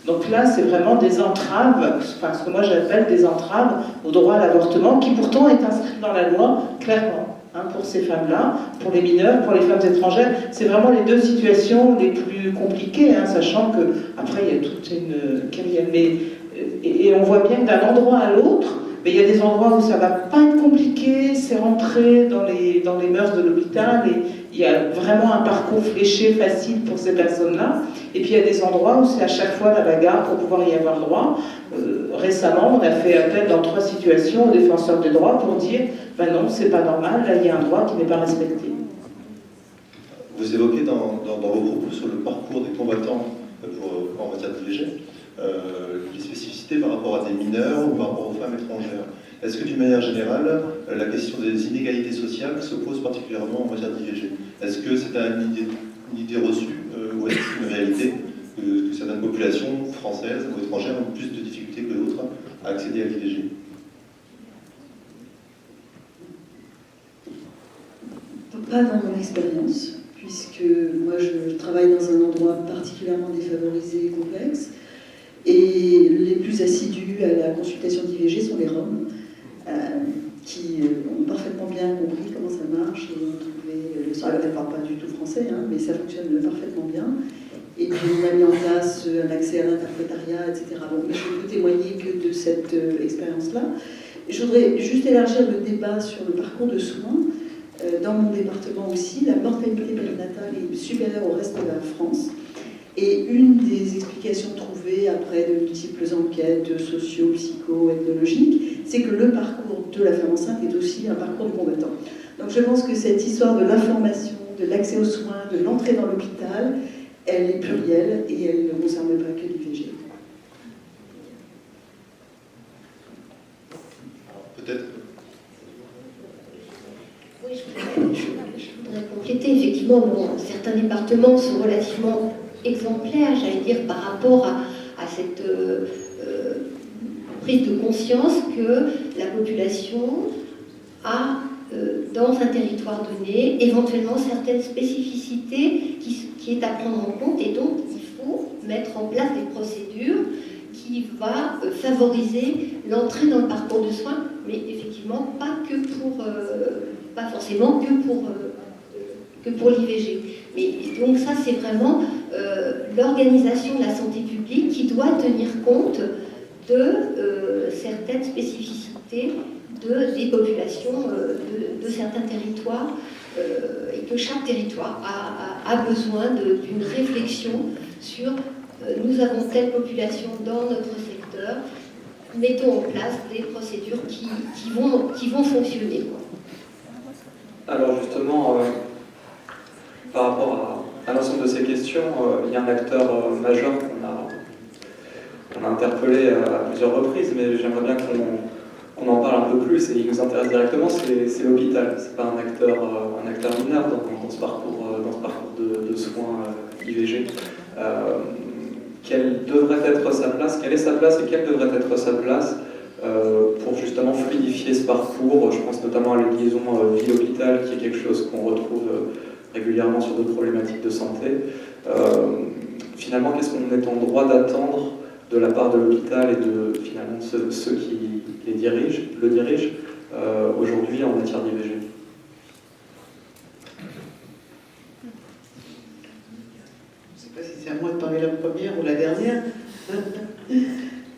Donc là, c'est vraiment des entraves, enfin ce que moi j'appelle des entraves au droit à l'avortement, qui pourtant est inscrit dans la loi, clairement, pour ces femmes-là, pour les mineurs, pour les femmes étrangères. C'est vraiment les deux situations les plus compliquées, sachant qu'après, il y a toute une carrière. Et on voit bien que d'un endroit à l'autre, mais il y a des endroits où ça ne va pas être compliqué, c'est rentré dans les mœurs de l'hôpital, et il y a vraiment un parcours fléché, facile pour ces personnes-là. Et puis il y a des endroits où c'est à chaque fois la bagarre pour pouvoir y avoir droit. Récemment, on a fait appel dans 3 situations aux défenseurs des droits pour dire ben non, c'est pas normal, là il y a un droit qui n'est pas respecté. Vous évoquez dans vos propos sur le parcours des combattants en matière d'IVG, les spécificités par rapport à des mineurs ou par rapport aux femmes étrangères. Est-ce que d'une manière générale, la question des inégalités sociales se pose particulièrement en matière d'IVG? Est-ce que c'est une idée reçue ou est-ce que c'est une réalité que certaines populations françaises ou étrangères ont plus de difficultés que d'autres à accéder à l'IVG? Pas dans mon expérience, puisque moi je travaille dans un endroit particulièrement défavorisé et complexe, et les plus assidus à la consultation d'IVG sont les Roms, qui ont parfaitement bien compris comment ça marche, et ont trouvé, elles ne parlent pas du tout français, mais ça fonctionne parfaitement bien, et puis on a mis en place un accès à l'interprétariat, etc. Bon, mais je ne peux témoigner que de cette expérience-là. Je voudrais juste élargir le débat sur le parcours de soins. Dans mon département aussi, la mortalité périnatale est supérieure au reste de la France. Et une des explications trouvées après de multiples enquêtes socio, psycho, ethnologiques, c'est que le parcours de la femme enceinte est aussi un parcours de combattant. Donc je pense que cette histoire de l'information, de l'accès aux soins, de l'entrée dans l'hôpital, elle est plurielle et elle ne concerne pas que l'IVG. Peut-être. Oui, je voudrais compléter. Effectivement, certains départements sont relativement exemplaires, j'allais dire, par rapport à cette prise de conscience que la population a, dans un territoire donné, éventuellement certaines spécificités qui est à prendre en compte, et donc il faut mettre en place des procédures qui va favoriser l'entrée dans le parcours de soins, mais effectivement pas forcément que pour l'IVG. Mais donc ça, c'est vraiment l'organisation de la santé publique qui doit tenir compte de certaines spécificités des populations de certains territoires, et que chaque territoire a besoin d'une réflexion sur nous avons telle population dans notre secteur, mettons en place des procédures qui vont fonctionner. Alors justement, par rapport à l'ensemble de ces questions, il y a un acteur majeur qu'on a interpellé à plusieurs reprises, mais j'aimerais bien qu'on en parle un peu plus, et il nous intéresse directement, c'est l'hôpital. C'est pas un acteur mineur dans ce parcours de soins IVG. Quelle devrait être sa place, quelle est sa place et quelle devrait être sa place pour justement fluidifier ce parcours? Je pense notamment à la liaison ville-hôpital, qui est quelque chose qu'on retrouve régulièrement sur d'autres problématiques de santé. Finalement, qu'est-ce qu'on est en droit d'attendre de la part de l'hôpital et de finalement ceux qui le dirigent aujourd'hui en matière d'IVG. Je ne sais pas si c'est à moi de parler la première ou la dernière.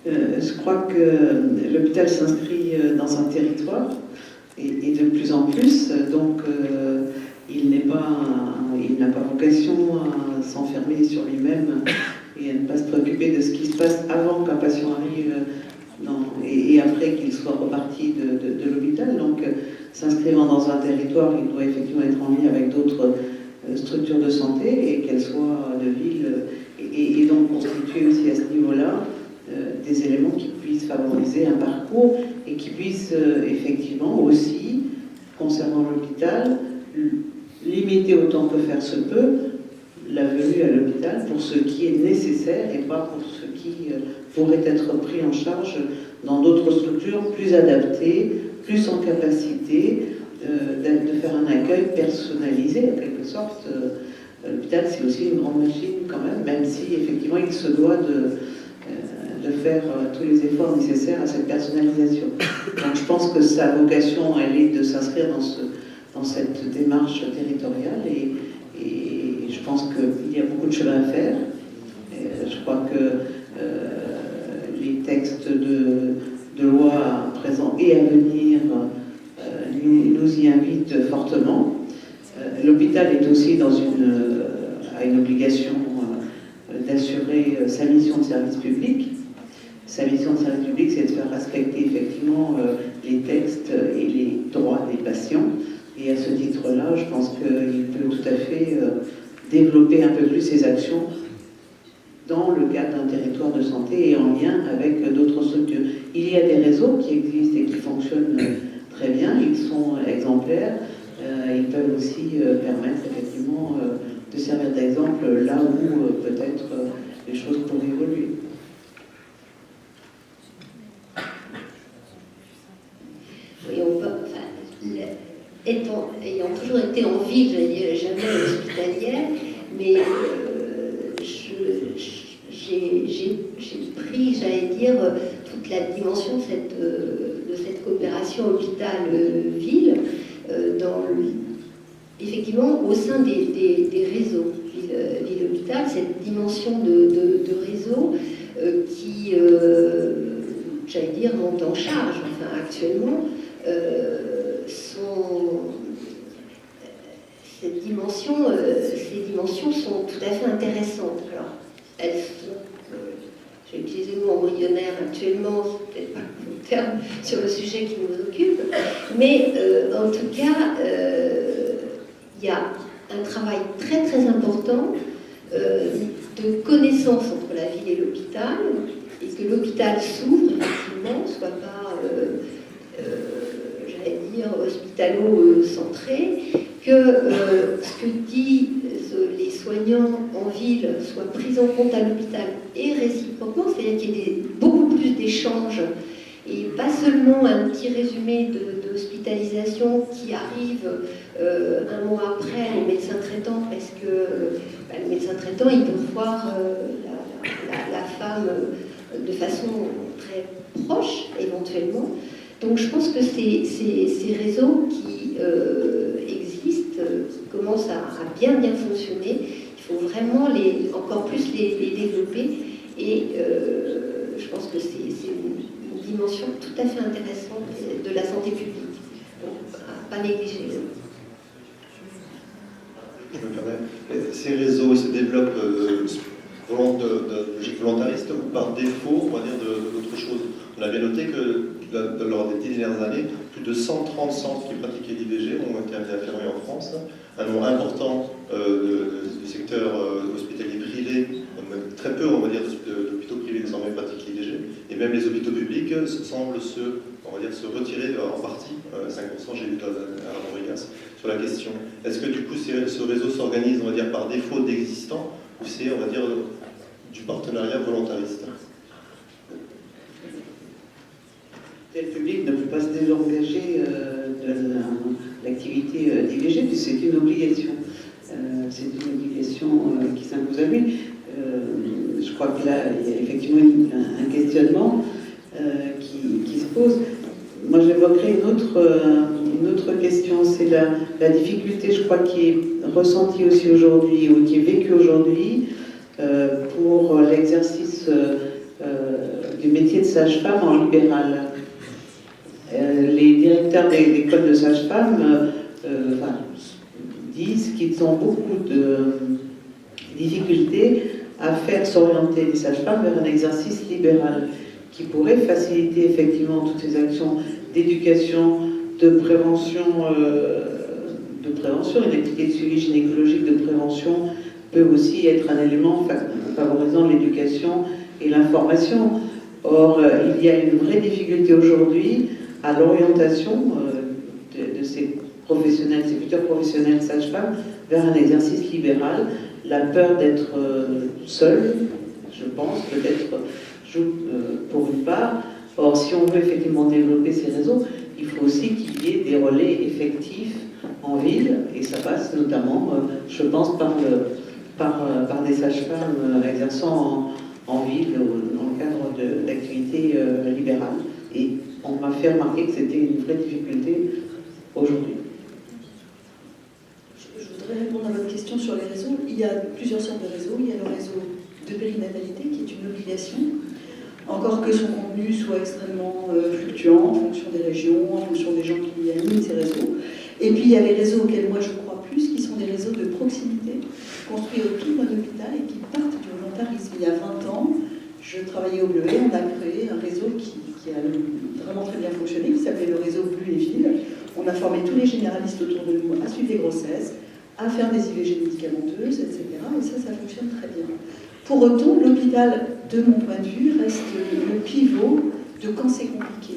Je crois que l'hôpital s'inscrit dans un territoire et de plus en plus, donc il n'a pas vocation à s'enfermer sur lui-même et à ne pas se préoccuper de ce qui se passe avant qu'un patient arrive et après qu'il soit reparti de l'hôpital. Donc s'inscrivant dans un territoire, il doit effectivement être en lien avec d'autres structures de santé et qu'elles soient de ville et donc constituer aussi à ce niveau-là des éléments qui puissent favoriser un parcours et qui puissent effectivement aussi, concernant l'hôpital, limiter autant que faire se peut la venue à l'hôpital pour ce qui est nécessaire et pas pour ce qui pourrait être pris en charge dans d'autres structures plus adaptées, plus en capacité de faire un accueil personnalisé en quelque sorte. L'hôpital, c'est aussi une grande machine quand même si effectivement il se doit de faire tous les efforts nécessaires à cette personnalisation. Donc je pense que sa vocation, elle est de s'inscrire dans cette démarche territoriale et je pense qu'il y a beaucoup de chemin à faire. Je crois que les textes de loi présents et à venir nous y invitent fortement. L'hôpital est aussi a une obligation d'assurer sa mission de service public. Sa mission de service public, c'est de faire respecter effectivement les textes et les droits des patients. Et à ce titre-là, je pense qu'il peut tout à fait développer un peu plus ses actions dans le cadre d'un territoire de santé et en lien avec d'autres structures. Il y a des réseaux qui existent et qui fonctionnent très bien, ils sont exemplaires, ils peuvent aussi permettre effectivement de servir d'exemple là où peut-être les choses pourraient évoluer. Oui, ayant toujours été en ville, j'allais dire jamais hospitalière, mais j'ai pris, j'allais dire, toute la dimension de cette coopération hôpital-ville, effectivement au sein des réseaux ville-hôpital, cette dimension de réseau qui, j'allais dire, monte en charge, enfin actuellement, ces dimensions sont tout à fait intéressantes. Alors, elles sont, j'ai utilisé le mot embryonnaire actuellement, c'est peut-être pas le bon terme sur le sujet qui nous occupe, mais en tout cas, il y a un travail très très important de connaissance entre la ville et l'hôpital, et que l'hôpital s'ouvre, effectivement, soit pas, j'allais dire, hospitalo-centré, que ce que disent les soignants en ville soit pris en compte à l'hôpital et réciproquement, c'est-à-dire qu'il y ait beaucoup plus d'échanges et pas seulement un petit résumé d'hospitalisation qui arrive un mois après au médecin traitant, parce que le médecin traitant, il peut voir la femme de façon très proche, éventuellement. Donc je pense que ces réseaux qui existent, qui commencent à bien fonctionner, il faut vraiment encore plus les développer, et je pense que c'est une dimension tout à fait intéressante de la santé publique, donc à pas négliger. Je me permets. Ces réseaux se développent de logique volontariste ou par défaut, on va dire, d'autre chose. On avait noté que lors des 10 dernières années, plus de 130 centres qui pratiquaient l'IVG ont été amenés à fermer en France. Un nombre important du secteur hospitalier privé, très peu, on va dire, d'hôpitaux privés désormais pratiquent l'IVG. Et même les hôpitaux publics semblent se retirer en partie, 5%, j'ai lu à Rodriguez, sur la question. Est-ce que du coup ce réseau s'organise, on va dire, par défaut d'existant, ou c'est, on va dire, du partenariat volontariste? Le public ne peut pas se désengager de l'activité d'IVG, puisque c'est une obligation. C'est une obligation qui s'impose à lui. Je crois que là, il y a effectivement effectivement un questionnement qui se pose. Moi, j'évoquerai une autre question, c'est la difficulté, je crois, qui est ressentie aussi aujourd'hui, ou qui est vécue aujourd'hui, pour l'exercice du métier de sage-femme en libéral. Les directeurs des écoles de sage-femme disent qu'ils ont beaucoup de difficultés à faire s'orienter les sages-femmes vers un exercice libéral qui pourrait faciliter effectivement toutes ces actions d'éducation, de prévention, une activité de suivi gynécologique de prévention peut aussi être un élément favorisant l'éducation et l'information. Or, il y a une vraie difficulté aujourd'hui à l'orientation de ces professionnels, ces futurs professionnels sages-femmes vers un exercice libéral. La peur d'être seul, je pense, peut-être joue pour une part. Or, si on veut effectivement développer ces réseaux, il faut aussi qu'il y ait des relais effectifs en ville, et ça passe notamment, je pense, par des sages-femmes exerçant en ville dans le cadre d'activités libérales. Et on m'a fait remarquer que c'était une vraie difficulté aujourd'hui. Je voudrais répondre à votre question sur les réseaux. Il y a plusieurs sortes de réseaux. Il y a le réseau de périnatalité qui est une obligation, encore que son contenu soit extrêmement fluctuant en fonction des régions, en fonction des gens qui animent ces réseaux. Et puis il y a les réseaux auxquels moi je crois plus, qui sont des réseaux de proximité, construits autour d'un hôpital et qui partent du volontarisme. Il y a 20 ans, je travaillais au Bleuet, on a créé un réseau qui a vraiment très bien fonctionné, qui s'appelait le réseau Bleu et Ville. On a formé tous les généralistes autour de nous à suivre les grossesses, à faire des IVG médicamenteuses, etc. Et ça fonctionne très bien. Pour autant, l'hôpital, de mon point de vue, reste le pivot de quand c'est compliqué.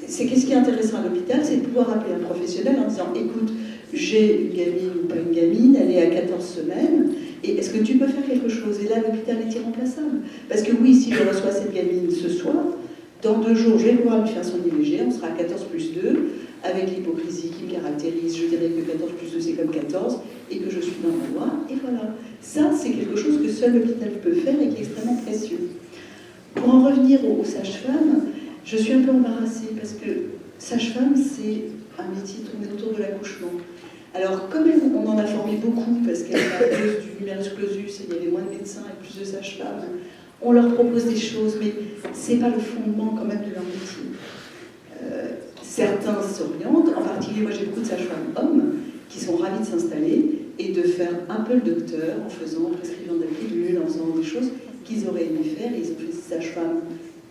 Qu'est-ce qui est intéressant à l'hôpital, c'est de pouvoir appeler un professionnel en disant « Écoute, j'ai une gamine ou pas une gamine, elle est à 14 semaines, et est-ce que tu peux faire quelque chose ?» Et là, l'hôpital est irremplaçable. Parce que oui, si je reçois cette gamine ce soir, dans 2 jours, je vais pouvoir lui faire son IVG, on sera à 14 plus 2, avec l'hypocrisie qui me caractérise, je dirais que 14 plus 2 c'est comme 14, et que je suis dans la loi, et voilà. Ça, c'est quelque chose que seul l'hôpital peut faire et qui est extrêmement précieux. Pour en revenir aux sages-femmes, je suis un peu embarrassée parce que sage-femme, c'est un métier tourné autour de l'accouchement. Alors, comme on en a formé beaucoup, parce qu'à cause du numerus clausus, il y avait moins de médecins et plus de sages-femmes, on leur propose des choses, mais ce n'est pas le fondement quand même de leur métier. Certains s'orientent, en particulier, moi j'ai beaucoup de sages-femmes hommes qui sont ravis de s'installer et de faire un peu le docteur en prescrivant de la pilule, en faisant des choses qu'ils auraient aimé faire, et ils ont fait des sages-femmes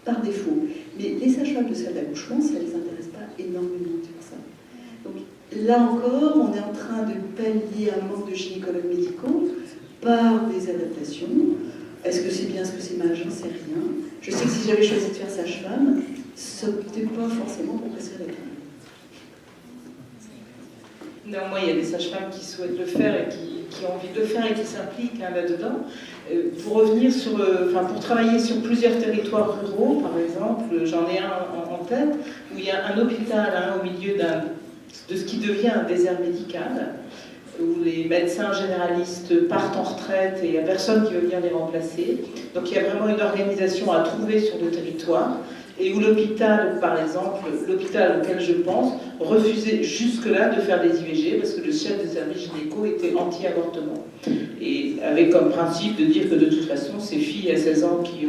par défaut. Mais les sages-femmes de salle d'accouchement, ça ne les intéresse pas énormément de faire ça. Donc là encore, on est en train de pallier un manque de gynécologues médicaux par des adaptations. Est-ce que c'est bien, est-ce que c'est mal, j'en sais rien. Je sais que si j'avais choisi de faire sage-femme, ce n'était pas forcément pour prescrire la pilule. Néanmoins, il y a des sages-femmes qui souhaitent le faire et qui ont envie de le faire et qui s'impliquent là-dedans. Pour revenir pour travailler sur plusieurs territoires ruraux, par exemple, j'en ai un en tête, où il y a un hôpital au milieu de ce qui devient un désert médical, où les médecins généralistes partent en retraite et il n'y a personne qui veut venir les remplacer. Donc il y a vraiment une organisation à trouver sur le territoire, et où l'hôpital, par exemple, l'hôpital auquel je pense, refusait jusque-là de faire des IVG parce que le chef des services gynéco était anti-avortement. Et avait comme principe de dire que de toute façon, ces filles à 16 ans qui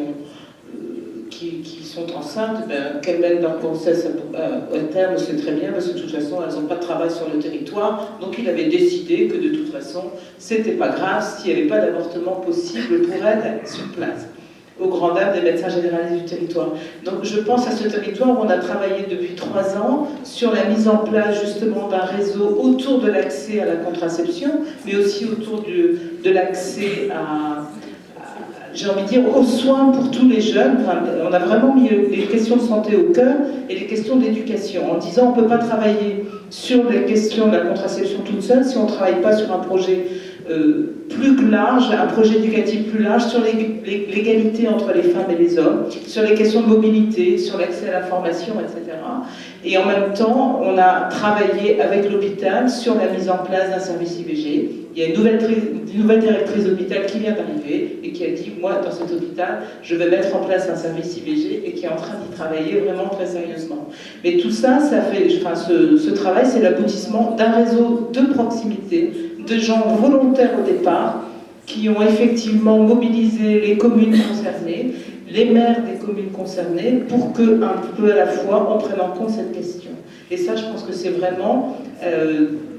sont enceintes, qu'elles mènent leur grossesse à terme, c'est très bien, parce que de toute façon, elles n'ont pas de travail sur le territoire. Donc il avait décidé que de toute façon, c'était pas grave s'il n'y avait pas d'avortement possible pour elles sur place, au grand dam des médecins généralistes du territoire. Donc je pense à ce territoire où on a travaillé depuis 3 ans sur la mise en place justement d'un réseau autour de l'accès à la contraception, mais aussi autour de l'accès j'ai envie de dire, aux soins pour tous les jeunes. Enfin, on a vraiment mis les questions de santé au cœur et les questions d'éducation, en disant on ne peut pas travailler sur les questions de la contraception toute seule si on ne travaille pas sur un projet plus large, un projet éducatif plus large sur l'égalité entre les femmes et les hommes, sur les questions de mobilité, sur l'accès à la formation, etc. Et en même temps, on a travaillé avec l'hôpital sur la mise en place d'un service IVG. Il y a une nouvelle directrice d'hôpital qui vient d'arriver et qui a dit, moi, dans cet hôpital, je vais mettre en place un service IVG et qui est en train d'y travailler vraiment très sérieusement. Mais tout ça, ce travail, c'est l'aboutissement d'un réseau de proximité, de gens volontaires au départ, qui ont effectivement mobilisé les communes concernées, les maires des communes concernées, pour que, un peu à la fois, on prenne en compte cette question. Et ça, je pense que c'est vraiment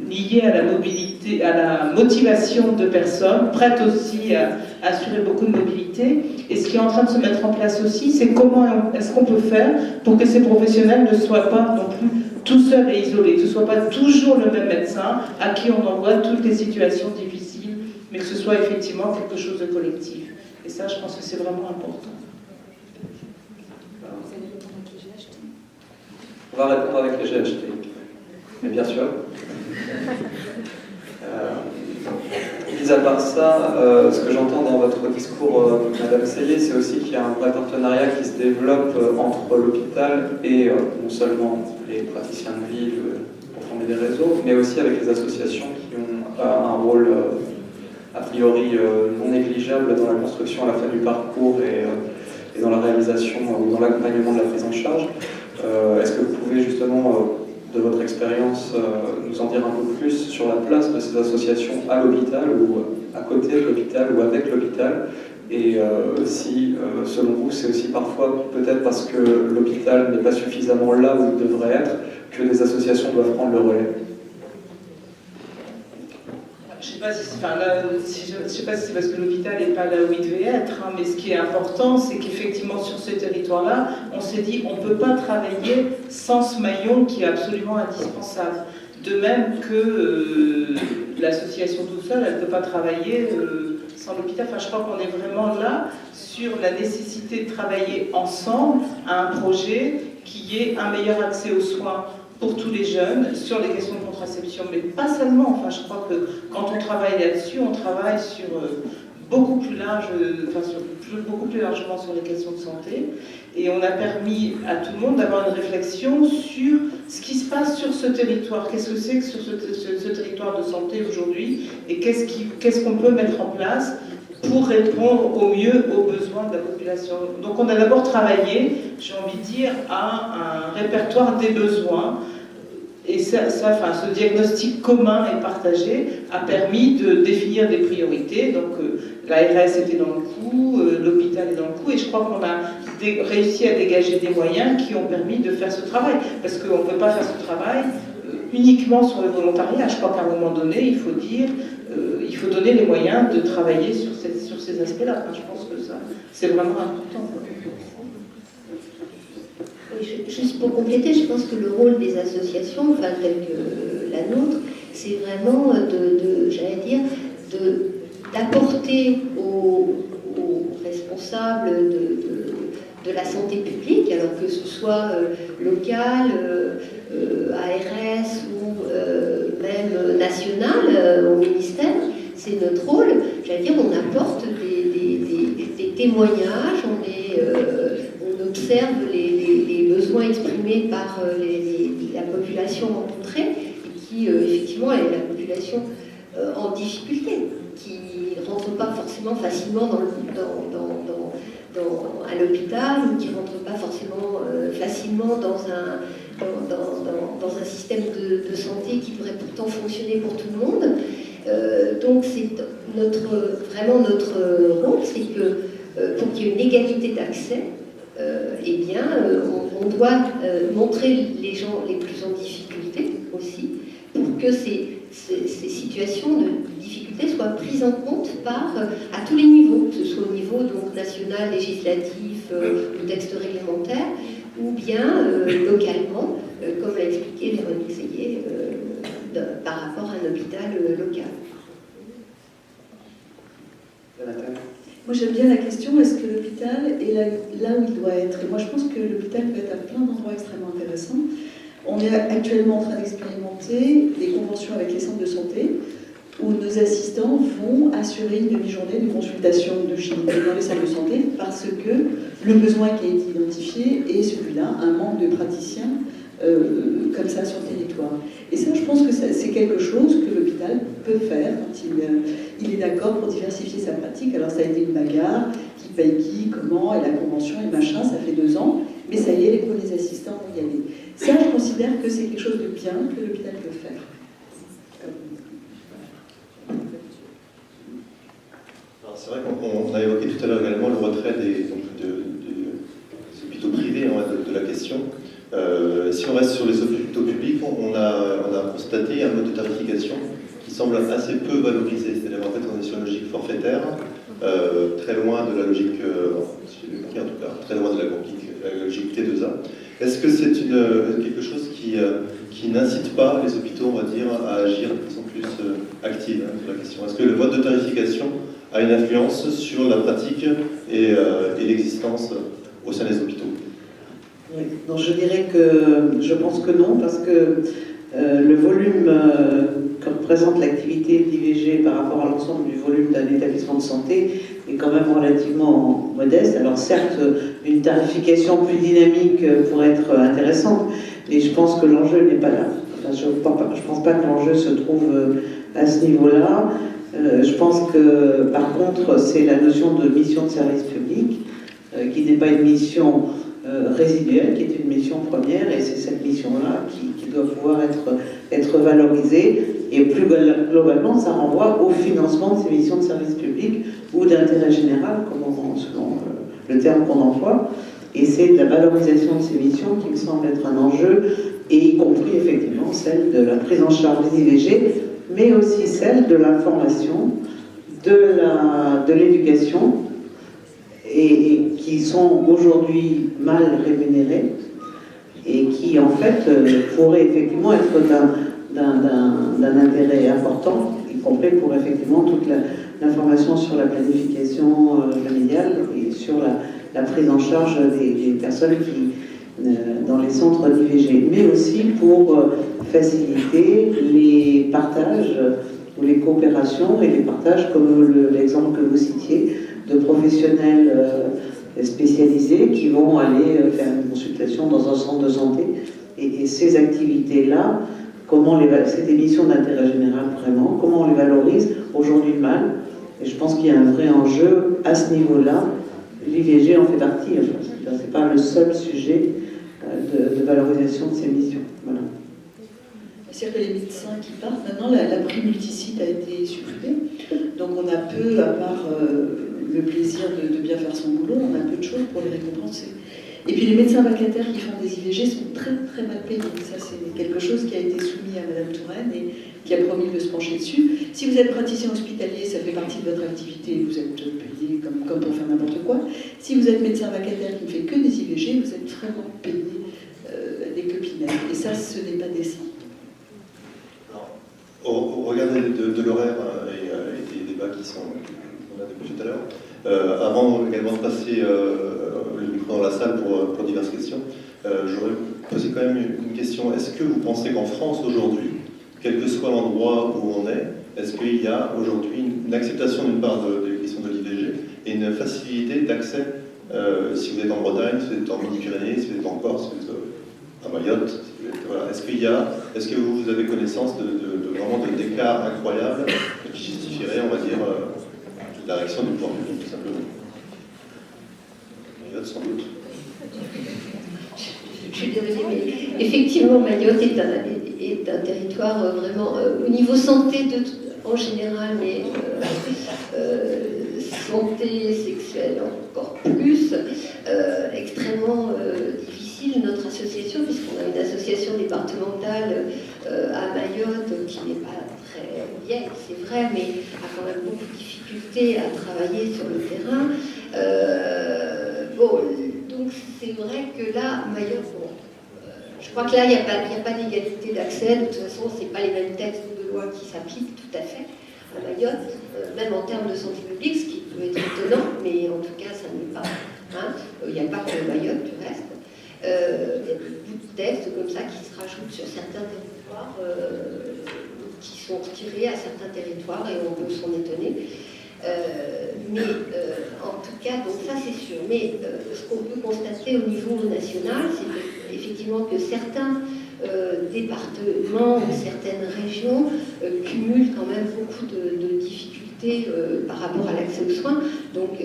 lié à la mobilité, à la motivation de personnes, prêtes aussi à assurer beaucoup de mobilité. Et ce qui est en train de se mettre en place aussi, c'est comment est-ce qu'on peut faire pour que ces professionnels ne soient pas non plus tout seuls et isolés, que ce ne soit pas toujours le même médecin à qui on envoie toutes les situations difficiles, mais que ce soit effectivement quelque chose de collectif. Et ça, je pense que c'est vraiment important. On va répondre avec les GHT, mais bien sûr. Mis à part ça, ce que j'entends dans votre discours, Madame Seillet, c'est aussi qu'il y a un vrai partenariat qui se développe entre l'hôpital et non seulement les praticiens de ville pour former des réseaux, mais aussi avec les associations qui ont un rôle a priori non négligeable dans la construction à la fin du parcours et dans la réalisation ou dans l'accompagnement de la prise en charge. Est-ce que vous pouvez justement, de votre expérience, nous en dire un peu plus sur la place de ces associations à l'hôpital ou à côté de l'hôpital ou avec l'hôpital, et si, selon vous, c'est aussi parfois peut-être parce que l'hôpital n'est pas suffisamment là où il devrait être que les associations doivent prendre le relais? Je ne sais pas si c'est parce que l'hôpital n'est pas là où il devait être, hein, mais ce qui est important, c'est qu'effectivement sur ce territoire-là, on s'est dit on ne peut pas travailler sans ce maillon qui est absolument indispensable. De même que l'association toute seule, elle ne peut pas travailler sans l'hôpital. Enfin, je crois qu'on est vraiment là sur la nécessité de travailler ensemble à un projet qui ait un meilleur accès aux soins pour tous les jeunes, sur les questions de contraception, mais pas seulement. Enfin, je crois que quand on travaille là-dessus, on travaille sur beaucoup plus large, beaucoup plus largement sur les questions de santé. Et on a permis à tout le monde d'avoir une réflexion sur ce qui se passe sur ce territoire. Qu'est-ce que c'est que sur ce territoire de santé aujourd'hui, et qu'est-ce qu'on peut mettre en place pour répondre au mieux aux besoins de la population. Donc on a d'abord travaillé, j'ai envie de dire, à un répertoire des besoins. Et ce diagnostic commun et partagé a permis de définir des priorités. Donc l'ARS était dans le coup, l'hôpital est dans le coup, et je crois qu'on a réussi à dégager des moyens qui ont permis de faire ce travail. Parce qu'on ne peut pas faire ce travail uniquement sur le volontariat. Je crois qu'à un moment donné, il faut donner les moyens de travailler sur ces aspects-là. Enfin, je pense que ça, c'est vraiment important. Oui, juste pour compléter, je pense que le rôle des associations, enfin, telle que la nôtre, c'est vraiment d'apporter aux responsables de la santé publique, alors que ce soit local, ARS ou même national, au ministère, c'est notre rôle. On apporte des témoignages, on observe les besoins exprimés par la population rencontrée, et qui effectivement est la population en difficulté, qui ne rentre pas forcément facilement à l'hôpital, ou qui ne rentre pas forcément facilement dans un système de santé qui pourrait pourtant fonctionner pour tout le monde. Donc c'est vraiment notre rôle, c'est que pour qu'il y ait une égalité d'accès, on doit montrer les gens les plus en difficulté aussi, pour que ces situations de difficulté soient prises en compte à tous les niveaux, que ce soit au niveau donc, national, législatif, ou texte réglementaire, ou bien localement, comme l'a expliqué Véronique Seillet, par rapport à un hôpital local. Moi j'aime bien la question, est-ce que l'hôpital est là où il doit être? Et moi je pense que l'hôpital peut être à plein d'endroits extrêmement intéressants. On est actuellement en train d'expérimenter des conventions avec les centres de santé où nos assistants vont assurer une demi-journée de consultation de gynéco dans les salles de santé parce que le besoin qui a été identifié est celui-là, un manque de praticiens comme ça sur le territoire. Et ça, je pense que c'est quelque chose que l'hôpital peut faire quand il est d'accord pour diversifier sa pratique. Alors ça a été une bagarre, qui paye qui, comment, et la convention et machin, ça fait 2 ans, mais ça y est, les premiers assistants vont y aller. Ça, je considère que c'est quelque chose de bien que l'hôpital peut faire. C'est vrai qu'on a évoqué tout à l'heure également le retrait des hôpitaux privés de la question. Si on reste sur les hôpitaux publics, on a constaté un mode de tarification qui semble assez peu valorisé. C'est-à-dire en fait on est sur une logique forfaitaire, très loin de la logique, si j'ai bien compris en tout cas, très loin de la logique T2A. Est-ce que c'est quelque chose qui n'incite pas les hôpitaux, on va dire, à agir de façon plus active sur la question? Est-ce que le mode de tarification a une influence sur la pratique et l'existence au sein des hôpitaux? Oui. Donc je dirais que je pense que non, parce que le volume que représente l'activité d'IVG par rapport à l'ensemble du volume d'un établissement de santé est quand même relativement modeste. Alors certes, une tarification plus dynamique pourrait être intéressante, mais je pense que l'enjeu n'est pas là. Enfin, je ne pense pas que l'enjeu se trouve à ce niveau-là. Je pense que par contre, c'est la notion de mission de service public qui n'est pas une mission résiduelle, qui est une mission première, et c'est cette mission-là qui doit pouvoir être valorisée. Et plus globalement, ça renvoie au financement de ces missions de service public ou d'intérêt général, selon le terme qu'on emploie. Et c'est la valorisation de ces missions qui me semble être un enjeu, et y compris effectivement celle de la prise en charge des IVG, mais aussi celle de la formation, de l'éducation, et qui sont aujourd'hui mal rémunérés et qui en fait pourraient effectivement être d'un intérêt important, y compris pour effectivement toute l'information sur la planification familiale et sur la prise en charge des personnes dans les centres d'IVG, mais aussi pour faciliter les partages ou les coopérations et les partages, comme l'exemple que vous citiez, de professionnels spécialisés qui vont aller faire une consultation dans un centre de santé. Et ces activités-là, c'est des missions d'intérêt général vraiment, comment on les valorise aujourd'hui mal. Et je pense qu'il y a un vrai enjeu à ce niveau-là. L'IVG en fait partie. Ce n'est pas le seul sujet de valorisation de ces missions. Voilà. C'est-à-dire que les médecins qui partent, maintenant la prime multisite a été supprimée. Donc on a peu, à part le plaisir de bien faire son boulot, on a peu de choses pour les récompenser. Et puis les médecins vacataires qui font des IVG sont très très mal payés. Ça c'est quelque chose qui a été soumis à Madame Touraine et qui a promis de se pencher dessus. Si vous êtes praticien hospitalier, ça fait partie de votre activité, vous êtes payé comme pour faire n'importe quoi. Si vous êtes médecin vacataire qui ne fait que des IVG, vous êtes vraiment payé des copinettes. Et ça, ce n'est pas décent. Au regard de l'horaire et des débats qu'on a depuis tout à l'heure, avant également de passer le micro dans la salle pour diverses questions, j'aurais posé quand même une question. Est-ce que vous pensez qu'en France aujourd'hui, quel que soit l'endroit où on est-ce qu'il y a aujourd'hui une acceptation d'une part des questions de l'IVG et une facilité d'accès, si vous êtes en Bretagne, si vous êtes en Midi-Pyrénées, si vous êtes en Corse, si vous êtes à Mayotte, voilà. Est-ce que vous avez connaissance vraiment d'écarts incroyables qui justifieraient, on va dire, la réaction du pouvoir public, tout simplement? Mayotte, sans doute. Je suis désolée, mais effectivement, Mayotte est un territoire vraiment, au niveau santé en général, mais santé sexuelle encore plus, extrêmement difficile. Notre association, puisqu'on a une association départementale à Mayotte qui n'est pas très vieille, c'est vrai, mais a quand même beaucoup de difficultés à travailler sur le terrain. Donc c'est vrai que là, Mayotte, je crois que là, il n'y a pas d'égalité d'accès. De toute façon, ce n'est pas les mêmes textes de loi qui s'appliquent tout à fait à Mayotte, même en termes de santé publique, ce qui peut être étonnant, mais en tout cas, ça n'est pas. Il n'y a pas que Mayotte, du reste. Il y a des bouts de textes comme ça qui se rajoutent sur certains territoires qui sont retirés à certains territoires et on peut s'en étonner. En tout cas, donc ça c'est sûr. Mais ce qu'on peut constater au niveau national, c'est effectivement que certains départements ou certaines régions cumulent quand même beaucoup de difficultés par rapport à l'accès aux soins. Donc,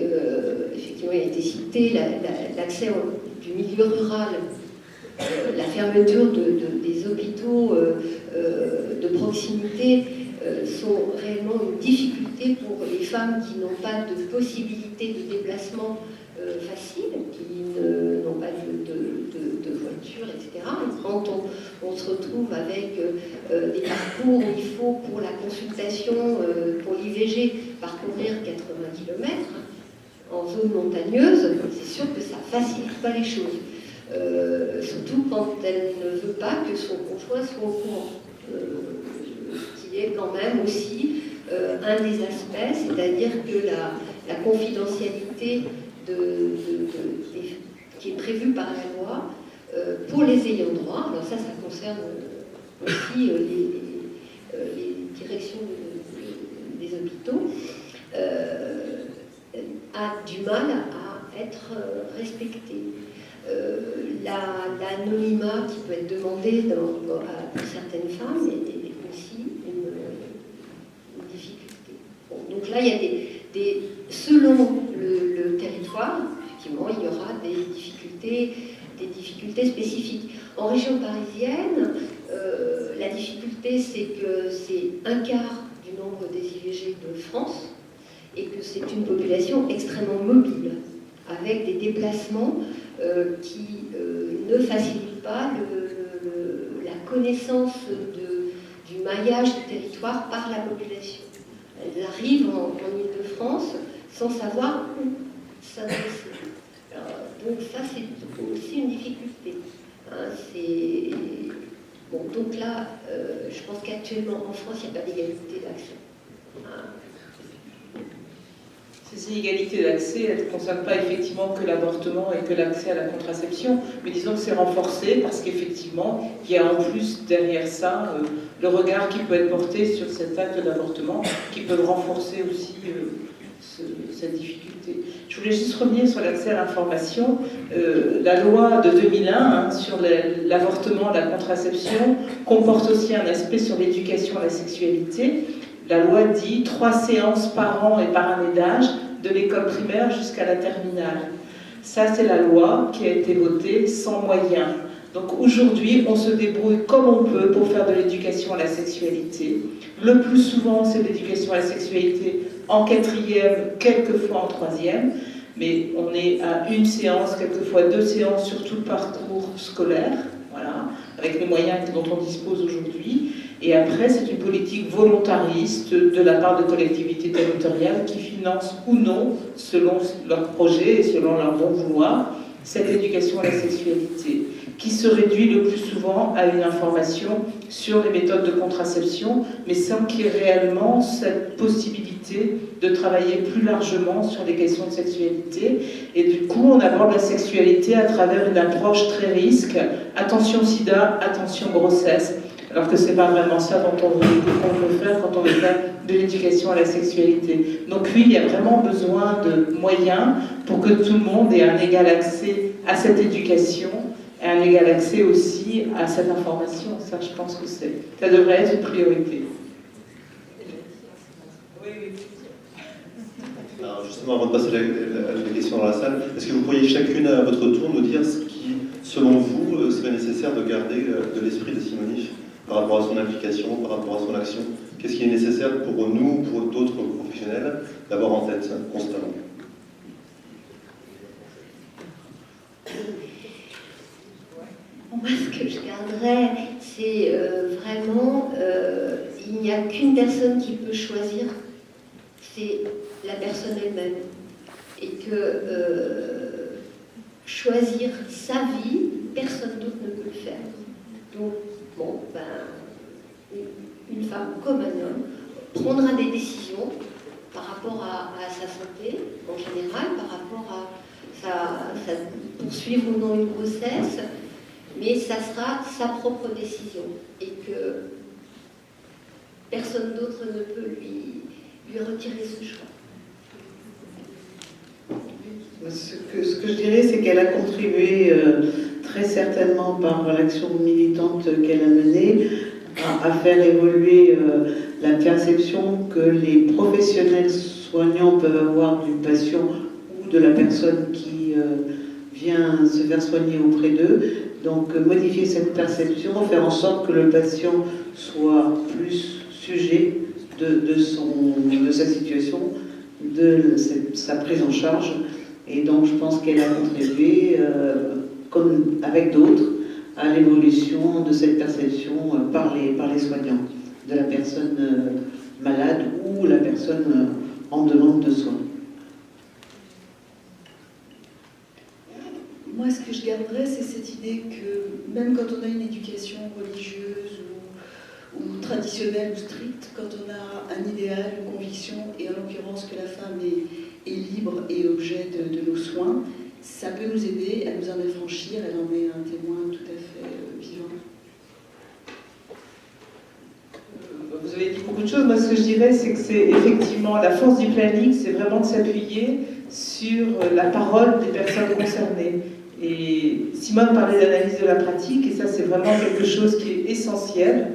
effectivement, il a été cité l'accès du milieu rural, la fermeture des hôpitaux de proximité sont réellement une difficulté pour les femmes qui n'ont pas de possibilité de déplacement facile, qui n'ont pas de voiture, etc. Et quand on se retrouve avec des parcours où il faut, pour la consultation, pour l'IVG, parcourir 80 km en zone montagneuse, c'est sûr que ça ne facilite pas les choses. Surtout quand elle ne veut pas que son conjoint soit au courant. Qui est quand même aussi un des aspects, c'est-à-dire que la confidentialité qui est prévue par la loi pour les ayants droit, alors ça concerne aussi les directions des hôpitaux, a du mal à être respectée. L'anonymat qui peut être demandé à certaines femmes est aussi une difficulté. Bon, donc là, il y a selon le territoire, effectivement, il y aura des difficultés spécifiques. En région parisienne, la difficulté, c'est que c'est 1/4 du nombre des IVG de France et que c'est une population extrêmement mobile, avec des déplacements qui ne facilitent pas la connaissance du maillage du territoire par la population. Elles arrivent en Ile-de-France sans savoir où s'adresser. Donc ça, c'est aussi une difficulté. Hein, bon, donc là, je pense qu'actuellement, en France, il n'y a pas d'égalité d'accès. Hein. Ces inégalités d'accès, elles ne concernent pas effectivement que l'avortement et que l'accès à la contraception, mais disons que c'est renforcé parce qu'effectivement, il y a en plus derrière ça le regard qui peut être porté sur cet acte d'avortement qui peut renforcer aussi cette difficulté. Je voulais juste revenir sur l'accès à l'information. La loi de 2001 sur l'avortement, la contraception, comporte aussi un aspect sur l'éducation à la sexualité. La loi dit 3 séances par an et par année d'âge, de l'école primaire jusqu'à la terminale. Ça, c'est la loi qui a été votée sans moyens. Donc aujourd'hui, on se débrouille comme on peut pour faire de l'éducation à la sexualité. Le plus souvent, c'est de l'éducation à la sexualité en 4e, quelquefois en 3e, mais on est à 1 séance, quelquefois 2 séances sur tout le parcours scolaire, voilà, avec les moyens dont on dispose aujourd'hui. Et après, c'est une politique volontariste de la part de collectivités territoriales qui financent ou non, selon leurs projets et selon leur bon vouloir, cette éducation à la sexualité, qui se réduit le plus souvent à une information sur les méthodes de contraception, mais sans qu'il y ait réellement cette possibilité de travailler plus largement sur les questions de sexualité. Et du coup, on aborde la sexualité à travers une approche très risque, attention sida, attention grossesse, alors que c'est pas vraiment ça qu'on veut faire quand on veut faire de l'éducation à la sexualité. Donc oui, il y a vraiment besoin de moyens pour que tout le monde ait un égal accès à cette éducation et un égal accès aussi à cette information. Ça, je pense que ça devrait être une priorité. Oui. Alors justement, avant de passer à la question dans la salle, est-ce que vous pourriez chacune à votre tour nous dire ce qui, selon vous, serait nécessaire de garder de l'esprit de Simonif par rapport à son implication, par rapport à son action? Qu'est-ce qui est nécessaire pour nous, pour d'autres professionnels, d'avoir en tête constamment? Moi, ce que je garderais, c'est vraiment, il n'y a qu'une personne qui peut choisir, c'est la personne elle-même. Et que choisir sa vie, personne d'autre ne peut le faire. Donc, bon, une femme comme un homme prendra des décisions par rapport à sa santé en général, par rapport à poursuivre ou non une grossesse, mais ça sera sa propre décision. Et que personne d'autre ne peut lui retirer ce choix. Ce que je dirais, c'est qu'elle a contribué très certainement par l'action militante qu'elle a menée à faire évoluer la perception que les professionnels soignants peuvent avoir du patient ou de la personne qui vient se faire soigner auprès d'eux. Donc modifier cette perception, faire en sorte que le patient soit plus sujet de sa situation, de sa prise en charge. Et donc je pense qu'elle a contribué, comme avec d'autres, à l'évolution de cette perception par les soignants, de la personne malade ou la personne en demande de soins. Moi, ce que je garderais, c'est cette idée que même quand on a une éducation religieuse ou traditionnelle ou stricte, quand on a un idéal, une conviction, et en l'occurrence que la femme est libre et objet de nos soins, ça peut nous aider à nous en affranchir, elle en est un témoin tout à fait vivant. Vous avez dit beaucoup de choses. Moi, ce que je dirais, c'est que c'est effectivement la force du planning, c'est vraiment de s'appuyer sur la parole des personnes concernées. Et Simone parlait d'analyse de la pratique, et ça, c'est vraiment quelque chose qui est essentiel.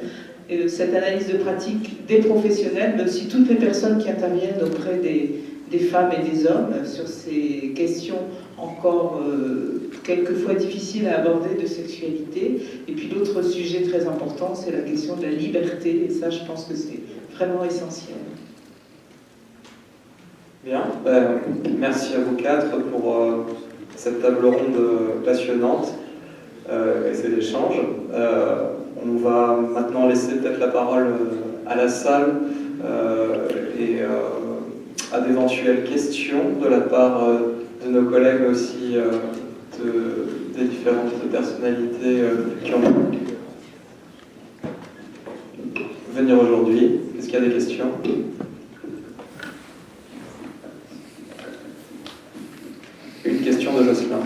Et cette analyse de pratique des professionnels, mais aussi toutes les personnes qui interviennent auprès des femmes et des hommes sur ces questions encore quelquefois difficiles à aborder de sexualité. Et puis l'autre sujet très important, c'est la question de la liberté, et ça, je pense que c'est vraiment essentiel. Bien, merci à vous quatre pour cette table ronde passionnante et ces échanges. On va maintenant laisser peut-être la parole à la salle et à d'éventuelles questions de la part de nos collègues, mais aussi des différentes personnalités qui ont venir aujourd'hui. Est-ce qu'il y a des questions ? Une question de Jocelyn.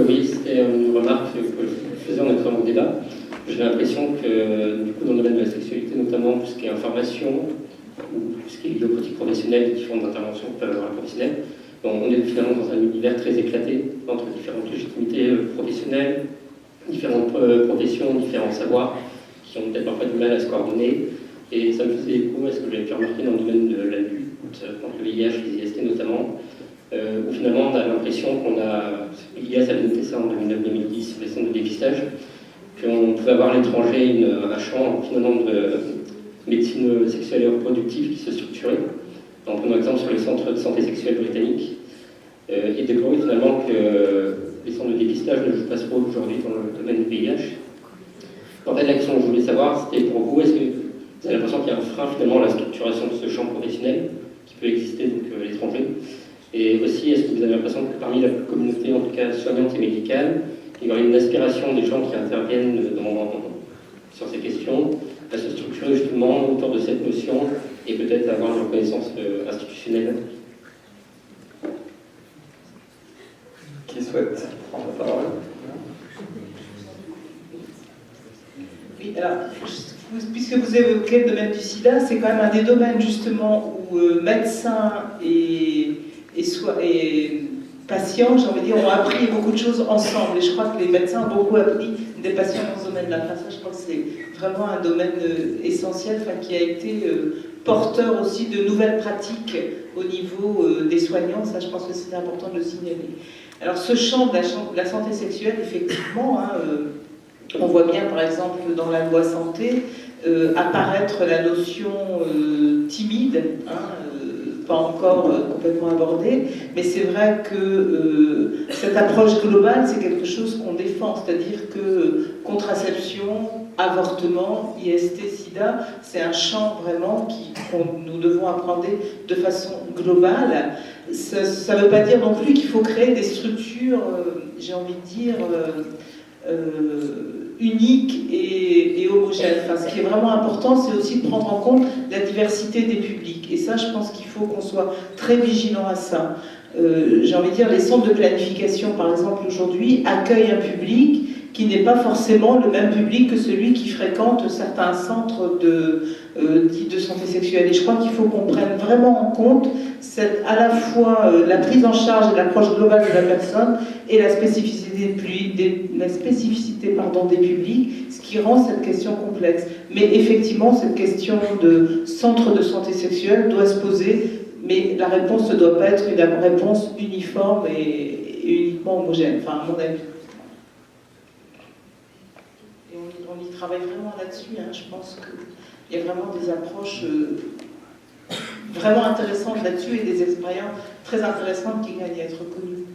Oui, c'était une remarque que je faisais en entrant au débat. J'ai l'impression que, du coup, dans le domaine de la sexualité, notamment tout ce qui est information, ou tout ce qui est vidéopratique professionnelle, les différentes interventions que peuvent avoir les professionnels, on est finalement dans un univers très éclaté entre différentes légitimités professionnelles, différentes professions, différents savoirs, qui ont peut-être parfois du mal à se coordonner. Et ça me faisait écho à ce que j'avais pu remarquer dans le domaine de la lutte contre le VIH, les IST notamment, où finalement on a l'impression qu'on a, l'IAS avait noté ça en 2009-2010 sur les centres de dépistage, qu'on pouvait avoir à l'étranger un champ finalement de médecine sexuelle et reproductive qui se structurait, en prenant exemple sur les centres de santé sexuelle britanniques, et déplorer finalement que les centres de dépistage ne jouent pas ce rôle aujourd'hui dans le domaine du VIH. En fait, la question que je voulais savoir, c'était pour vous, est-ce que vous avez l'impression qu'il y a un frein finalement à la structuration de ce champ professionnel qui peut exister donc à l'étranger? Et aussi, est-ce que vous avez l'impression que parmi la communauté, en tout cas soignante et médicale, il y aurait une aspiration des gens qui interviennent sur ces questions à se structurer justement autour de cette notion et peut-être avoir une reconnaissance institutionnelle? Qui souhaite prendre la parole? Oui, alors, puisque vous évoquez le domaine du sida, c'est quand même un des domaines justement où médecins et patients, j'ai envie de dire, ont appris beaucoup de choses ensemble. Et je crois que les médecins ont beaucoup appris des patients dans ce domaine-là. Enfin, ça, je crois que c'est vraiment un domaine essentiel, qui a été porteur aussi de nouvelles pratiques au niveau des soignants. Ça, je pense que c'est important de le signaler. Alors, ce champ de la santé sexuelle, effectivement, on voit bien, par exemple, dans la loi santé, apparaître la notion timide, pas encore complètement abordée, mais c'est vrai que cette approche globale, c'est quelque chose qu'on défend, c'est-à-dire que contraception, avortement, IST, sida, c'est un champ vraiment que nous devons appréhender de façon globale. Ça ne veut pas dire non plus qu'il faut créer des structures, j'ai envie de dire, unique et homogène. Enfin, ce qui est vraiment important, c'est aussi de prendre en compte la diversité des publics. Et ça, je pense qu'il faut qu'on soit très vigilant à ça. J'ai envie de dire, les centres de planification, par exemple, aujourd'hui, accueillent un public qui n'est pas forcément le même public que celui qui fréquente certains centres dits de santé sexuelle. Et je crois qu'il faut qu'on prenne vraiment en compte à la fois la prise en charge et l'approche globale de la personne et la spécificité, des publics, ce qui rend cette question complexe. Mais effectivement, cette question de centre de santé sexuelle doit se poser, mais la réponse ne doit pas être une réponse uniforme et uniquement homogène, enfin à mon avis. Et on y travaille vraiment là-dessus, hein. Je pense qu'il y a vraiment des approches vraiment intéressantes là-dessus et des expériences très intéressantes qui gagnent à être connues.